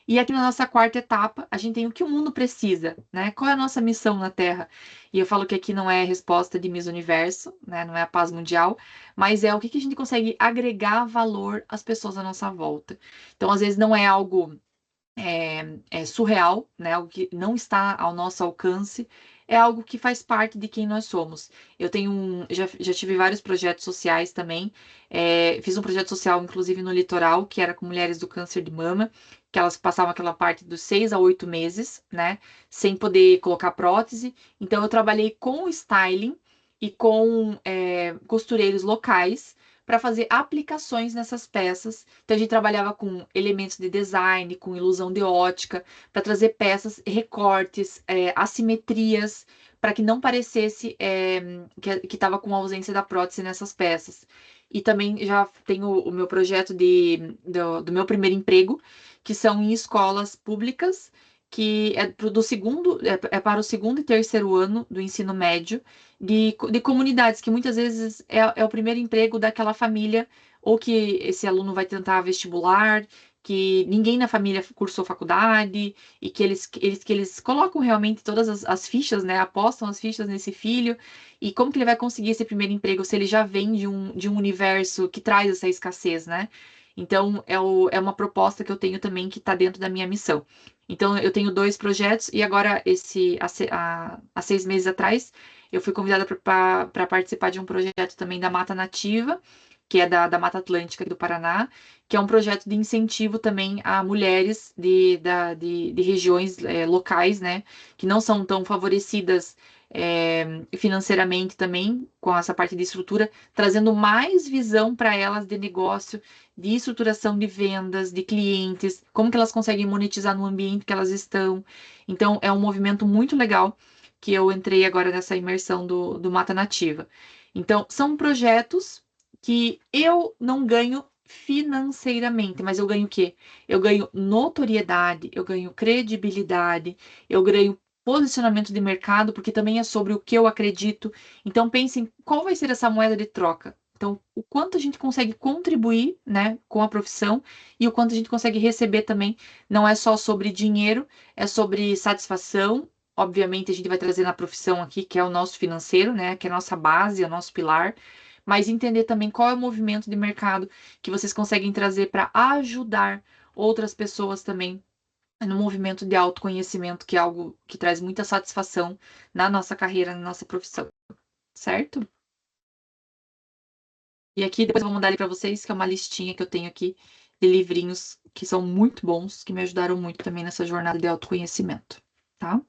E aqui na nossa quarta etapa, a gente tem o que o mundo precisa, né? Qual é a nossa missão na Terra? E eu falo que aqui não é a resposta de Miss Universo, né? Não é a paz mundial, mas é o que a gente consegue agregar valor às pessoas à nossa volta. Então, às vezes, não é algo surreal, né? Algo que não está ao nosso alcance, é algo que faz parte de quem nós somos. Eu já tive vários projetos sociais também. Fiz um projeto social, inclusive no litoral, que era com mulheres do câncer de mama, que elas passavam aquela parte dos 6 a 8 meses, né? Sem poder colocar prótese. Então, eu trabalhei com o styling e com costureiros locais para fazer aplicações nessas peças. Então, a gente trabalhava com elementos de design, com ilusão de ótica, para trazer peças, recortes, assimetrias, para que não parecesse que estava com ausência da prótese nessas peças. E também já tenho o meu projeto do meu primeiro emprego, que são em escolas públicas, que é para o segundo e terceiro ano do ensino médio, de comunidades, que muitas vezes é o primeiro emprego daquela família, ou que esse aluno vai tentar vestibular, que ninguém na família cursou faculdade, e que eles colocam realmente todas as fichas, né? Apostam as fichas nesse filho, e como que ele vai conseguir esse primeiro emprego se ele já vem de um universo que traz essa escassez, né? Então, é uma proposta que eu tenho também que está dentro da minha missão. Então, eu tenho 2 projetos, e agora, há 6 meses atrás, eu fui convidada para participar de um projeto também da Mata Nativa, que é da Mata Atlântica do Paraná, que é um projeto de incentivo também a mulheres de regiões locais, né, que não são tão favorecidas financeiramente também, com essa parte de estrutura, trazendo mais visão para elas de negócio, de estruturação de vendas, de clientes, como que elas conseguem monetizar no ambiente que elas estão. Então, é um movimento muito legal que eu entrei agora nessa imersão do Mata Nativa. Então, são projetos que eu não ganho financeiramente, mas eu ganho o quê? Eu ganho notoriedade, eu ganho credibilidade, eu ganho posicionamento de mercado, porque também é sobre o que eu acredito. Então, pensem qual vai ser essa moeda de troca. Então, o quanto a gente consegue contribuir, né, com a profissão e o quanto a gente consegue receber também. Não é só sobre dinheiro, é sobre satisfação. Obviamente, a gente vai trazer na profissão aqui, que é o nosso financeiro, né, que é a nossa base, é o nosso pilar, mas entender também qual é o movimento de mercado que vocês conseguem trazer para ajudar outras pessoas também no movimento de autoconhecimento, que é algo que traz muita satisfação na nossa carreira, na nossa profissão, certo? E aqui depois eu vou mandar ali para vocês, que é uma listinha que eu tenho aqui de livrinhos que são muito bons, que me ajudaram muito também nessa jornada de autoconhecimento, tá?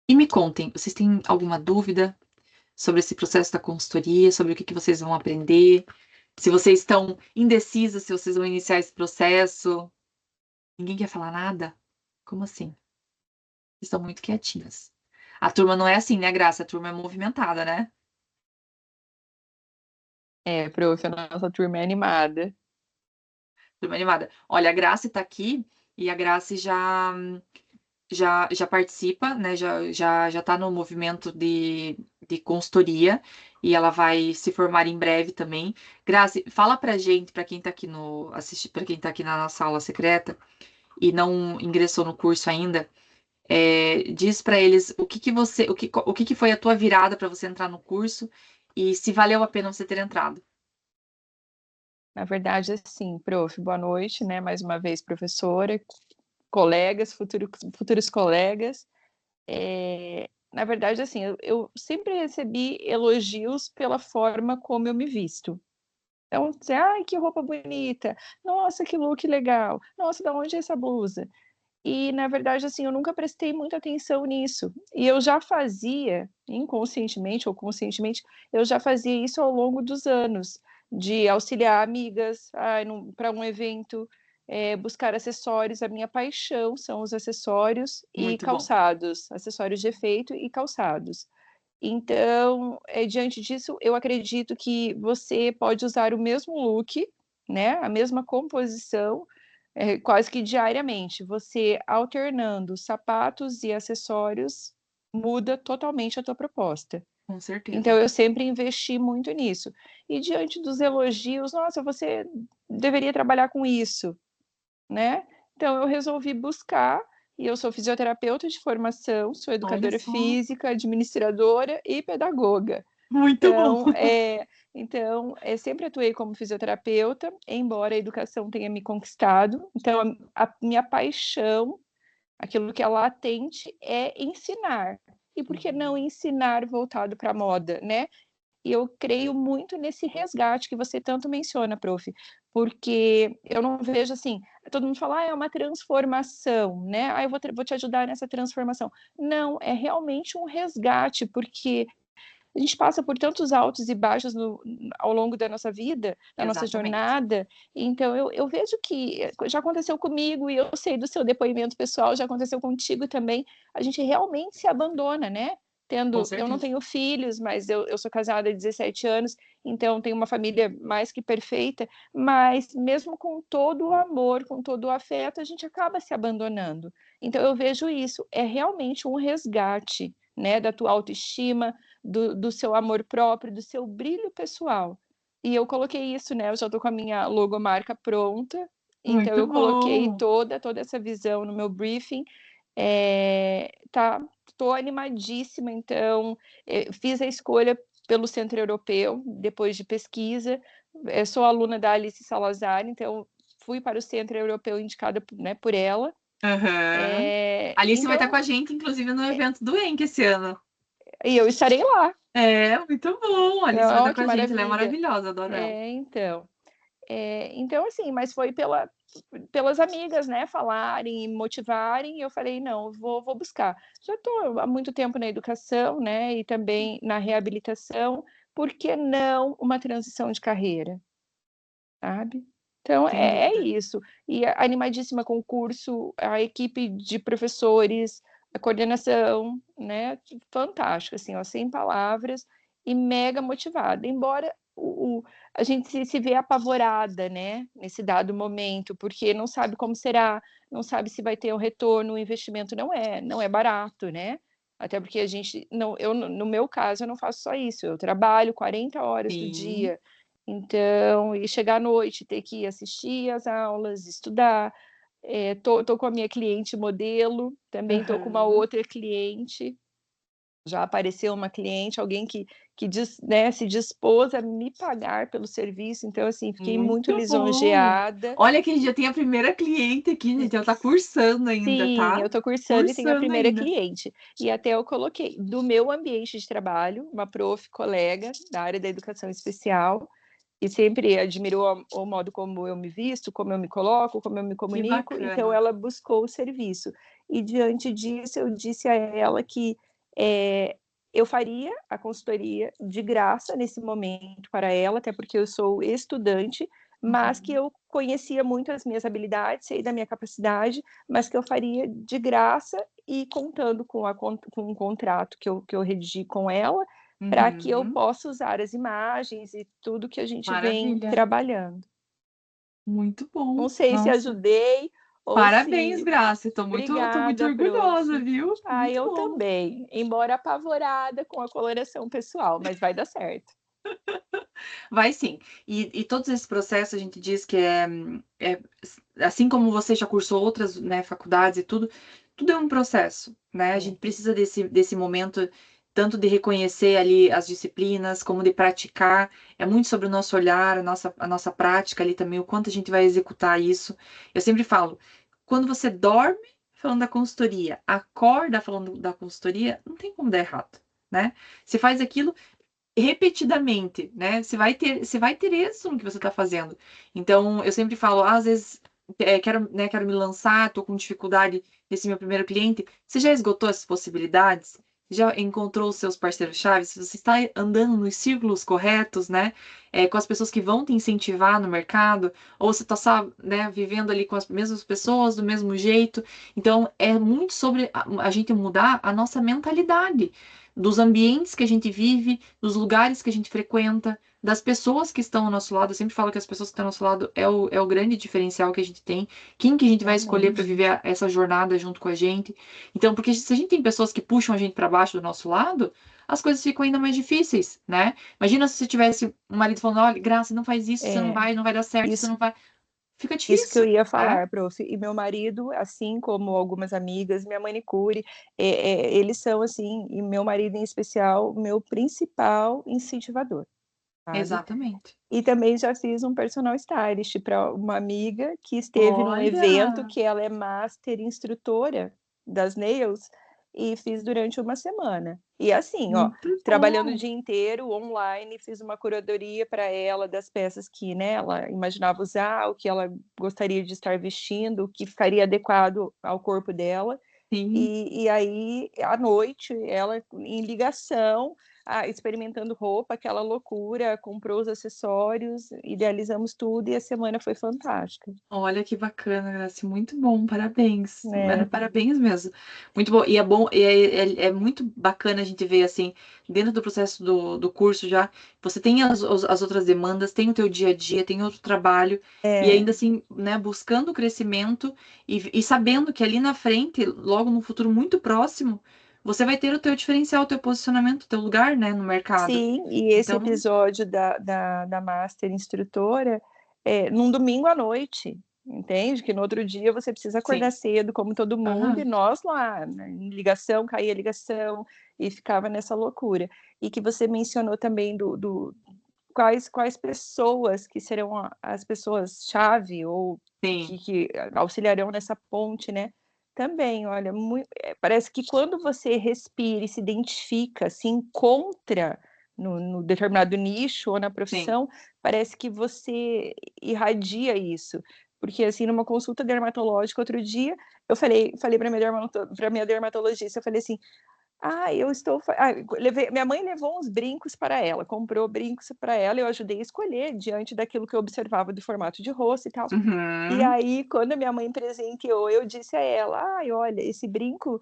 E me contem, vocês têm alguma dúvida? sobre esse processo da consultoria, sobre o que vocês vão aprender, se vocês estão indecisas, se vocês vão iniciar esse processo. Ninguém quer falar nada? Como assim? Estão muito quietinhas. A turma não é assim, né, Graça? A turma é movimentada, né? Prof, a nossa turma é animada. Turma animada. Olha, a Graça está aqui e a Graça já participa, né? Já está no movimento de consultoria e ela vai se formar em breve também. Graça, fala pra gente, para quem está aqui para quem tá aqui na nossa aula secreta e não ingressou no curso ainda, diz para eles o que foi a tua virada para você entrar no curso e se valeu a pena você ter entrado. Na verdade, assim, prof, boa noite, né? Mais uma vez, professora, colegas, futuros colegas. Na verdade, assim, eu sempre recebi elogios pela forma como eu me visto. Então, dizer, ai, que roupa bonita, nossa, que look legal, nossa, da onde é essa blusa? E, na verdade, assim, eu nunca prestei muita atenção nisso. E eu já fazia, inconscientemente ou conscientemente, eu já fazia isso ao longo dos anos, de auxiliar amigas para um evento, buscar acessórios. A minha paixão são os acessórios e Muito bom. calçados, acessórios de efeito e calçados. Então, diante disso, eu acredito que você pode usar o mesmo look, né, a mesma composição, quase que diariamente. Você alternando sapatos e acessórios muda totalmente a tua proposta. Com certeza. Então, eu sempre investi muito nisso. E diante dos elogios, nossa, você deveria trabalhar com isso, né? Então, eu resolvi buscar, e eu sou fisioterapeuta de formação, sou educadora física, administradora e pedagoga. Muito bom. Então, sempre atuei como fisioterapeuta, embora a educação tenha me conquistado. Então, a minha paixão, aquilo que é latente, é ensinar. E por que não ensinar voltado para a moda, né? E eu creio muito nesse resgate que você tanto menciona, prof, porque eu não vejo assim, todo mundo fala, é uma transformação, né? Eu vou te ajudar nessa transformação. Não, é realmente um resgate, porque a gente passa por tantos altos e baixos ao longo da nossa vida, da nossa jornada. Então, eu vejo que já aconteceu comigo, e eu sei do seu depoimento pessoal, já aconteceu contigo também. A gente realmente se abandona, né? Eu não tenho filhos, mas eu sou casada há 17 anos, então tenho uma família mais que perfeita, mas mesmo com todo o amor, com todo o afeto, a gente acaba se abandonando. Então, eu vejo isso, é realmente um resgate, né, da tua autoestima, do seu amor próprio, do seu brilho pessoal. E eu coloquei isso, né? Eu já estou com a minha logomarca pronta, então eu coloquei toda essa visão no meu briefing. Estou animadíssima, então fiz a escolha pelo Centro Europeu, depois de pesquisa. Sou aluna da Alice Salazar, então fui para o Centro Europeu indicada, né, por ela. Alice vai estar com a gente, inclusive, no evento do ENC esse ano. E eu estarei lá. Muito bom. A Alice vai estar com a gente, ela é maravilhosa, adoro ela. Então, assim, mas foi pelas amigas, né, falarem e motivarem, e eu falei, não, vou buscar. Já estou há muito tempo na educação, né, e também na reabilitação, por que não uma transição de carreira? Sabe? Então, é isso. E animadíssima com o curso, a equipe de professores, a coordenação, né, fantástico, assim, ó, sem palavras, e mega motivada, embora a gente se vê apavorada, né, nesse dado momento, porque não sabe como será, não sabe se vai ter um retorno, o investimento não é barato, né? Até porque a gente, no meu caso, eu não faço só isso, eu trabalho 40 horas do dia, então, e chegar à noite, ter que assistir às aulas, estudar. Tô com a minha cliente modelo, também tô com uma outra cliente. Já apareceu uma cliente, alguém que né, se dispôs a me pagar pelo serviço. Então, assim, fiquei muito lisonjeada. Olha que a gente já tem a primeira cliente aqui, gente. Ela está cursando ainda, tá? Sim, eu estou cursando e tenho a primeira cliente. E até eu coloquei do meu ambiente de trabalho, uma prof, colega da área da educação especial, e sempre admirou o modo como eu me visto, como eu me coloco, como eu me comunico. Então, ela buscou o serviço. E, diante disso, eu disse a ela que eu faria a consultoria de graça nesse momento para ela, até porque eu sou estudante, mas que eu conhecia muito as minhas habilidades, sei da minha capacidade, mas que eu faria de graça e contando com um contrato que eu redigi com ela, para que eu possa usar as imagens e tudo que a gente vem Maravilha. trabalhando. Muito bom. Não sei se Nossa. ajudei ou Parabéns, se... Graça. Tô muito Obrigada, orgulhosa, prof. viu? Muito Eu bom. também, embora apavorada com a coloração pessoal, mas vai dar certo. Vai sim. E todos esses processos a gente diz que assim como você já cursou outras, né, faculdades e tudo é um processo, né? A gente precisa desse momento tanto de reconhecer ali as disciplinas, como de praticar. É muito sobre o nosso olhar, a nossa prática ali também, o quanto a gente vai executar isso. Eu sempre falo, quando você dorme falando da consultoria, acorda falando da consultoria, não tem como dar errado, né? Você faz aquilo repetidamente, né? Você vai ter êxito no que você está fazendo. Então, eu sempre falo, às vezes, quero me lançar, estou com dificuldade nesse meu primeiro cliente. Você já esgotou essas possibilidades? Já encontrou os seus parceiros-chave? Se você está andando nos círculos corretos, né? Com as pessoas que vão te incentivar no mercado, ou você está só, né, vivendo ali com as mesmas pessoas, do mesmo jeito. Então, é muito sobre a gente mudar a nossa mentalidade dos ambientes que a gente vive, dos lugares que a gente frequenta, das pessoas que estão ao nosso lado. Eu sempre falo que as pessoas que estão ao nosso lado é o grande diferencial que a gente tem. Quem que a gente vai escolher para viver essa jornada junto com a gente? Então, porque se a gente tem pessoas que puxam a gente para baixo do nosso lado, as coisas ficam ainda mais difíceis, né? Imagina se você tivesse um marido falando, olha, Graça, não faz isso, você não vai dar certo, você não vai... Fica Isso que eu difícil, ia né? falar, prof. E meu marido, assim como algumas amigas, minha manicure, eles são, assim, e meu marido em especial, meu principal incentivador, sabe? Exatamente. E também já fiz um personal stylist para uma amiga que esteve num evento Olha! que ela é master instrutora das nails e fiz durante uma semana. E assim, ó, Muito trabalhando o bom. dia inteiro online, fiz uma curadoria para ela das peças que, né, ela imaginava usar, o que ela gostaria de estar vestindo, o que ficaria adequado ao corpo dela. Sim. E aí, à noite, ela em ligação, experimentando roupa, aquela loucura, comprou os acessórios, idealizamos tudo e a semana foi fantástica. Olha que bacana, Grace, muito bom, parabéns, É, parabéns mesmo, muito bom, e é bom, é muito bacana a gente ver assim, dentro do processo do curso já, você tem as outras demandas, tem o teu dia a dia, tem outro trabalho, e ainda assim, né, buscando o crescimento e sabendo que ali na frente, logo no futuro muito próximo, você vai ter o teu diferencial, o teu posicionamento, o teu lugar, né, no mercado. sim, e esse Então, episódio da Master Instrutora num domingo à noite, entende? Que no outro dia você precisa acordar cedo, como todo mundo, e nós lá, né, em ligação, caía a ligação, e ficava nessa loucura. E que você mencionou também quais pessoas que serão as pessoas-chave ou que auxiliarão nessa ponte, né? Também, olha, parece que quando você respira e se identifica, se encontra no determinado nicho ou na profissão, parece que você irradia isso. Porque, assim, numa consulta dermatológica outro dia, eu falei para minha dermatologista, eu falei assim, minha mãe levou uns brincos para ela, comprou brincos para ela, eu ajudei a escolher diante daquilo que eu observava do formato de rosto e tal. E aí, quando a minha mãe presenteou, eu disse a ela, olha, esse brinco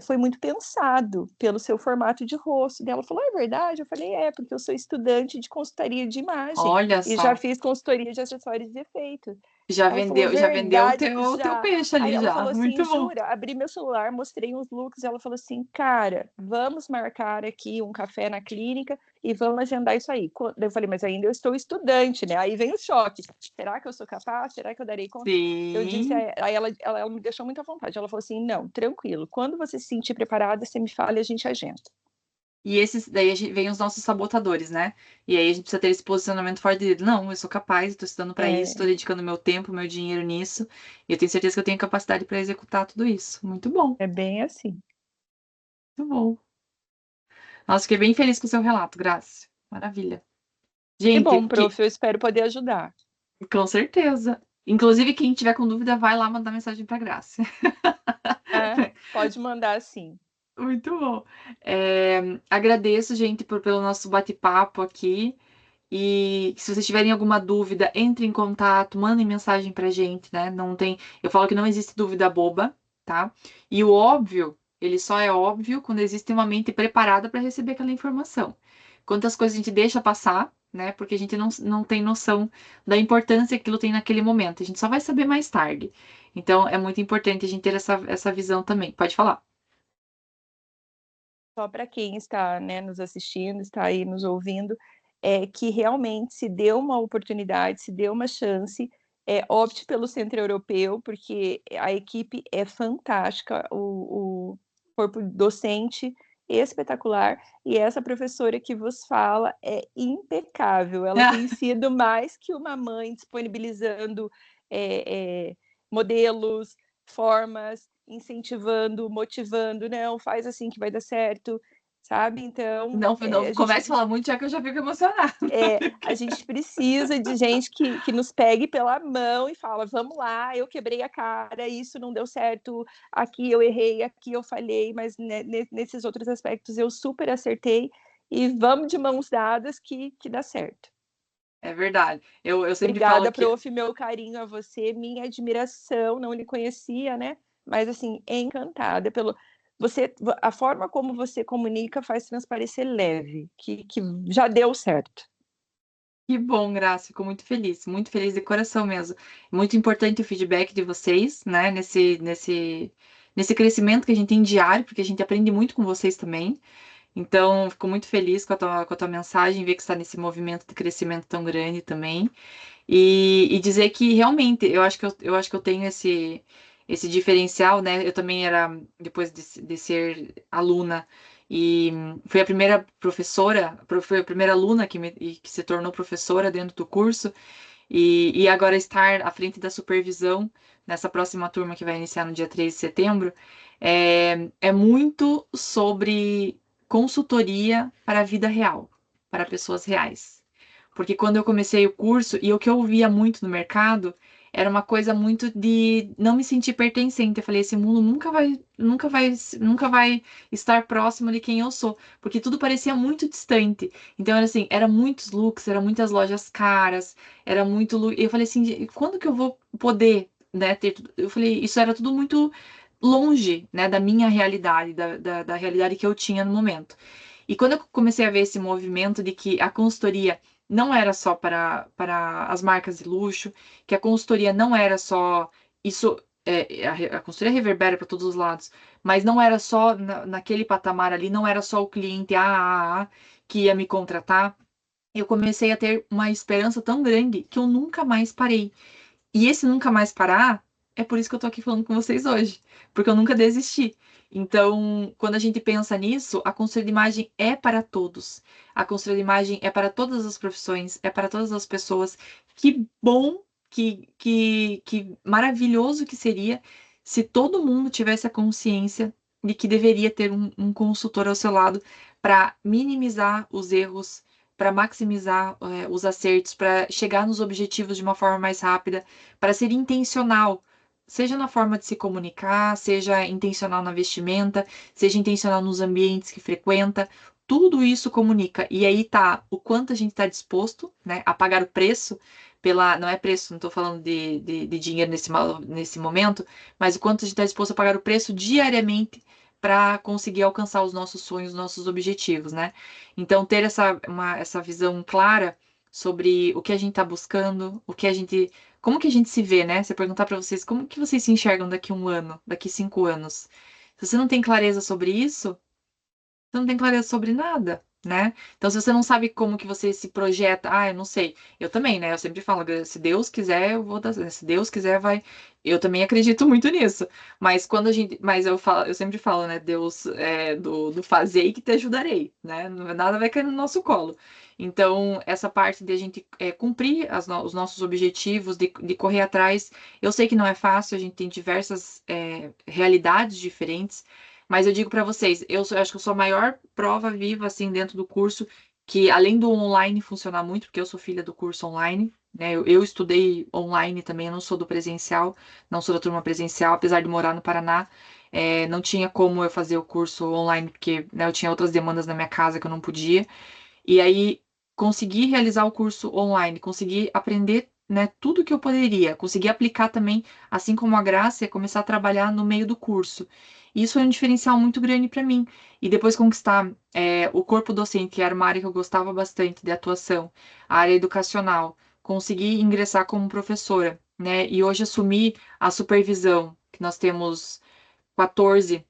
foi muito pensado pelo seu formato de rosto. E ela falou, é verdade? Eu falei, porque eu sou estudante de consultoria de imagem olha e só. já fiz consultoria de acessórios de efeito. Já Ela falou, vendeu o verdade, teu peixe ali Aí ela já. falou assim, Muito bom. jura? Abri meu celular, mostrei uns looks, ela falou assim, cara, vamos marcar aqui um café na clínica e vamos agendar isso aí. Eu falei, mas ainda eu estou estudante, né? Aí vem o choque. Será que eu sou capaz? Será que eu darei conta? Eu disse, aí ela me deixou muito à vontade. Ela falou assim, não, tranquilo. Quando você se sentir preparada, você me fala e a gente agenda. E daí vem os nossos sabotadores, né? E aí a gente precisa ter esse posicionamento forte de, não, eu sou capaz, estou estudando para isso, estou dedicando meu tempo, meu dinheiro nisso, e eu tenho certeza que eu tenho capacidade para executar tudo isso. Muito bom. É bem assim. Muito bom. Nossa, fiquei bem feliz com o seu relato, Graça. Maravilha. Gente, Que bom, prof, eu espero poder ajudar. Com certeza. Inclusive, quem tiver com dúvida, vai lá mandar mensagem para Graça. Pode mandar sim. Muito bom. Agradeço, gente, pelo nosso bate-papo aqui. E se vocês tiverem alguma dúvida, entre em contato, mandem mensagem pra gente, né? Não tem, eu falo que não existe dúvida boba, tá? E o óbvio, ele só é óbvio quando existe uma mente preparada para receber aquela informação. Quantas coisas a gente deixa passar, né? Porque a gente não tem noção da importância que aquilo tem naquele momento. A gente só vai saber mais tarde. Então, é muito importante a gente ter essa visão também. Pode falar. Só para quem está, né, nos assistindo, está aí nos ouvindo, que realmente se dê uma oportunidade, se dê uma chance, opte pelo Centro Europeu, porque a equipe é fantástica, o corpo docente espetacular, e essa professora que vos fala é impecável. Ela tem sido mais que uma mãe disponibilizando modelos, formas, incentivando, motivando, não, faz assim que vai dar certo, sabe? Então, Não, não comece a falar muito, já que eu já fico emocionada. A gente precisa de gente que nos pegue pela mão e fala, vamos lá, eu quebrei a cara, isso não deu certo, aqui eu errei, aqui eu falhei, mas nesses outros aspectos eu super acertei, e vamos de mãos dadas que dá certo. É verdade. Eu sempre Obrigada, falo que prof, meu carinho a você, minha admiração, não lhe conhecia, né? Mas, assim, encantada pelo... a forma como você comunica faz transparecer leve, que já deu certo. que bom, Graça, fico muito feliz de coração mesmo. Muito importante o feedback de vocês, né, nesse crescimento que a gente tem diário, porque a gente aprende muito com vocês também. Então, fico muito feliz com a tua mensagem, ver que está nesse movimento de crescimento tão grande também. E dizer que realmente eu acho que eu tenho esse diferencial, né? Eu também era, depois de ser aluna, e fui a primeira professora, foi a primeira aluna que se tornou professora dentro do curso, e agora estar à frente da supervisão nessa próxima turma que vai iniciar no dia 3 de setembro, é muito sobre consultoria para a vida real, para pessoas reais. Porque quando eu comecei o curso, e o que eu ouvia muito no mercado, era uma coisa muito de não me sentir pertencente. Eu falei, esse mundo nunca vai estar próximo de quem eu sou, porque tudo parecia muito distante. Então era assim, era muitos looks, era muitas lojas caras, era muito, eu falei assim, quando que eu vou poder, né, ter tudo? Eu falei, isso era tudo muito longe, né, da minha realidade, da realidade que eu tinha no momento. E quando eu comecei a ver esse movimento de que a consultoria não era só para as marcas de luxo, que a consultoria não era só isso, a consultoria reverbera para todos os lados, mas não era só naquele patamar ali, não era só o cliente que ia me contratar. Eu comecei a ter uma esperança tão grande que eu nunca mais parei. E esse nunca mais parar, é por isso que eu tô aqui falando com vocês hoje, porque eu nunca desisti. Então, quando a gente pensa nisso, a consultoria de imagem é para todos. A consultoria de imagem é para todas as profissões, é para todas as pessoas. Que bom, que maravilhoso que seria se todo mundo tivesse a consciência de que deveria ter um consultor ao seu lado para minimizar os erros, para maximizar os acertos, para chegar nos objetivos de uma forma mais rápida, para ser intencional, seja na forma de se comunicar, seja intencional na vestimenta, seja intencional nos ambientes que frequenta. Tudo isso comunica. E aí tá o quanto a gente está disposto, né, a pagar o preço pela. Não é preço, não estou falando de dinheiro nesse momento, mas o quanto a gente está disposto a pagar o preço diariamente para conseguir alcançar os nossos sonhos, os nossos objetivos, né? Então, ter essa visão clara sobre o que a gente está buscando, como que a gente se vê, né? Se eu perguntar para vocês, como que vocês se enxergam daqui 1 ano, daqui 5 anos? Se você não tem clareza sobre isso, você não tem clareza sobre nada, né? Então, se você não sabe como que você se projeta, eu não sei. Eu também, né? Eu sempre falo, se Deus quiser, eu vou dar, se Deus quiser, vai. Eu também acredito muito nisso. Mas eu sempre falo, né? Deus do fazer e que te ajudarei, né? Nada vai cair no nosso colo. Então, essa parte de a gente cumprir os nossos objetivos, de correr atrás, eu sei que não é fácil, a gente tem diversas realidades diferentes. Mas eu digo para vocês, acho que eu sou a maior prova viva, assim, dentro do curso, que além do online funcionar muito, porque eu sou filha do curso online, né? Eu estudei online também, eu não sou do presencial, não sou da turma presencial, apesar de morar no Paraná. Não tinha como eu fazer o curso online, porque, né, eu tinha outras demandas na minha casa que eu não podia. E aí consegui realizar o curso online, consegui aprender, né, tudo que eu poderia, consegui aplicar também, assim como a Graça, e começar a trabalhar no meio do curso. E isso foi um diferencial muito grande para mim. E depois conquistar o corpo docente, que era uma área que eu gostava bastante de atuação, a área educacional, consegui ingressar como professora, né? E hoje assumi a supervisão, que nós temos 14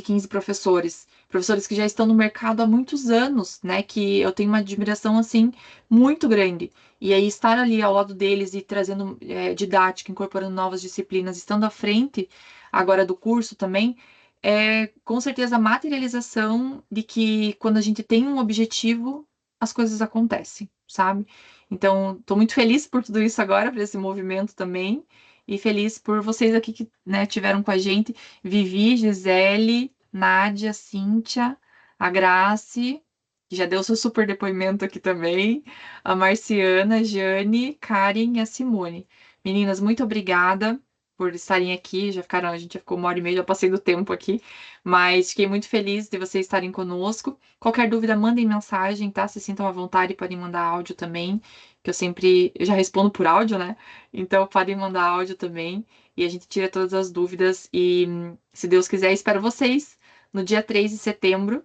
15 professores, professores que já estão no mercado há muitos anos, né? Que eu tenho uma admiração assim muito grande. E aí estar ali ao lado deles e trazendo didática, incorporando novas disciplinas, estando à frente agora do curso também, é com certeza a materialização de que quando a gente tem um objetivo, as coisas acontecem, sabe? Então, estou muito feliz por tudo isso agora, por esse movimento também, e feliz por vocês aqui que, né, tiveram com a gente. Vivi, Gisele, Nádia, Cíntia, a Grace, que já deu seu super depoimento aqui também, a Marciana, a Jane, Karen e a Simone. Meninas, muito obrigada por estarem aqui. A gente já ficou 1h30, já passei do tempo aqui, mas fiquei muito feliz de vocês estarem conosco. Qualquer dúvida, mandem mensagem, tá? Se sintam à vontade, podem mandar áudio também, que eu já respondo por áudio, né? Então podem mandar áudio também e a gente tira todas as dúvidas. E, se Deus quiser, espero vocês no dia 3 de setembro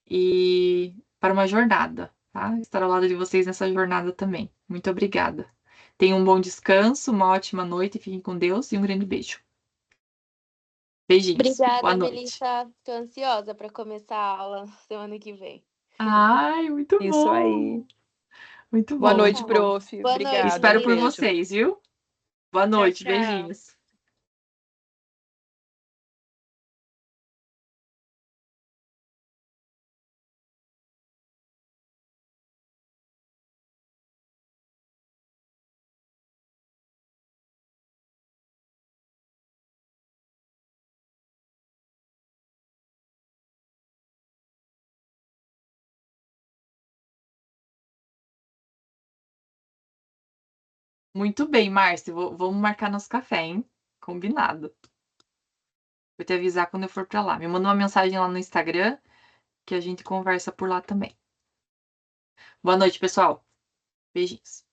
e para uma jornada, tá? Estar ao lado de vocês nessa jornada também. Muito obrigada. Tenham um bom descanso, uma ótima noite, fiquem com Deus e um grande beijo. Beijinhos. Boa Obrigada, noite. Melissa. Tô ansiosa para começar a aula semana que vem. Ai, muito Isso bom. aí. Muito Boa bom, noite, muito bom. prof. Boa noite, Obrigada. Espero Um por Melissa. beijo. vocês, viu? Boa Tchau, noite, tchau. beijinhos. Muito bem, Márcia. Vamos marcar nosso café, hein? Combinado. Vou te avisar quando eu for pra lá. Me manda uma mensagem lá no Instagram que a gente conversa por lá também. Boa noite, pessoal. Beijinhos.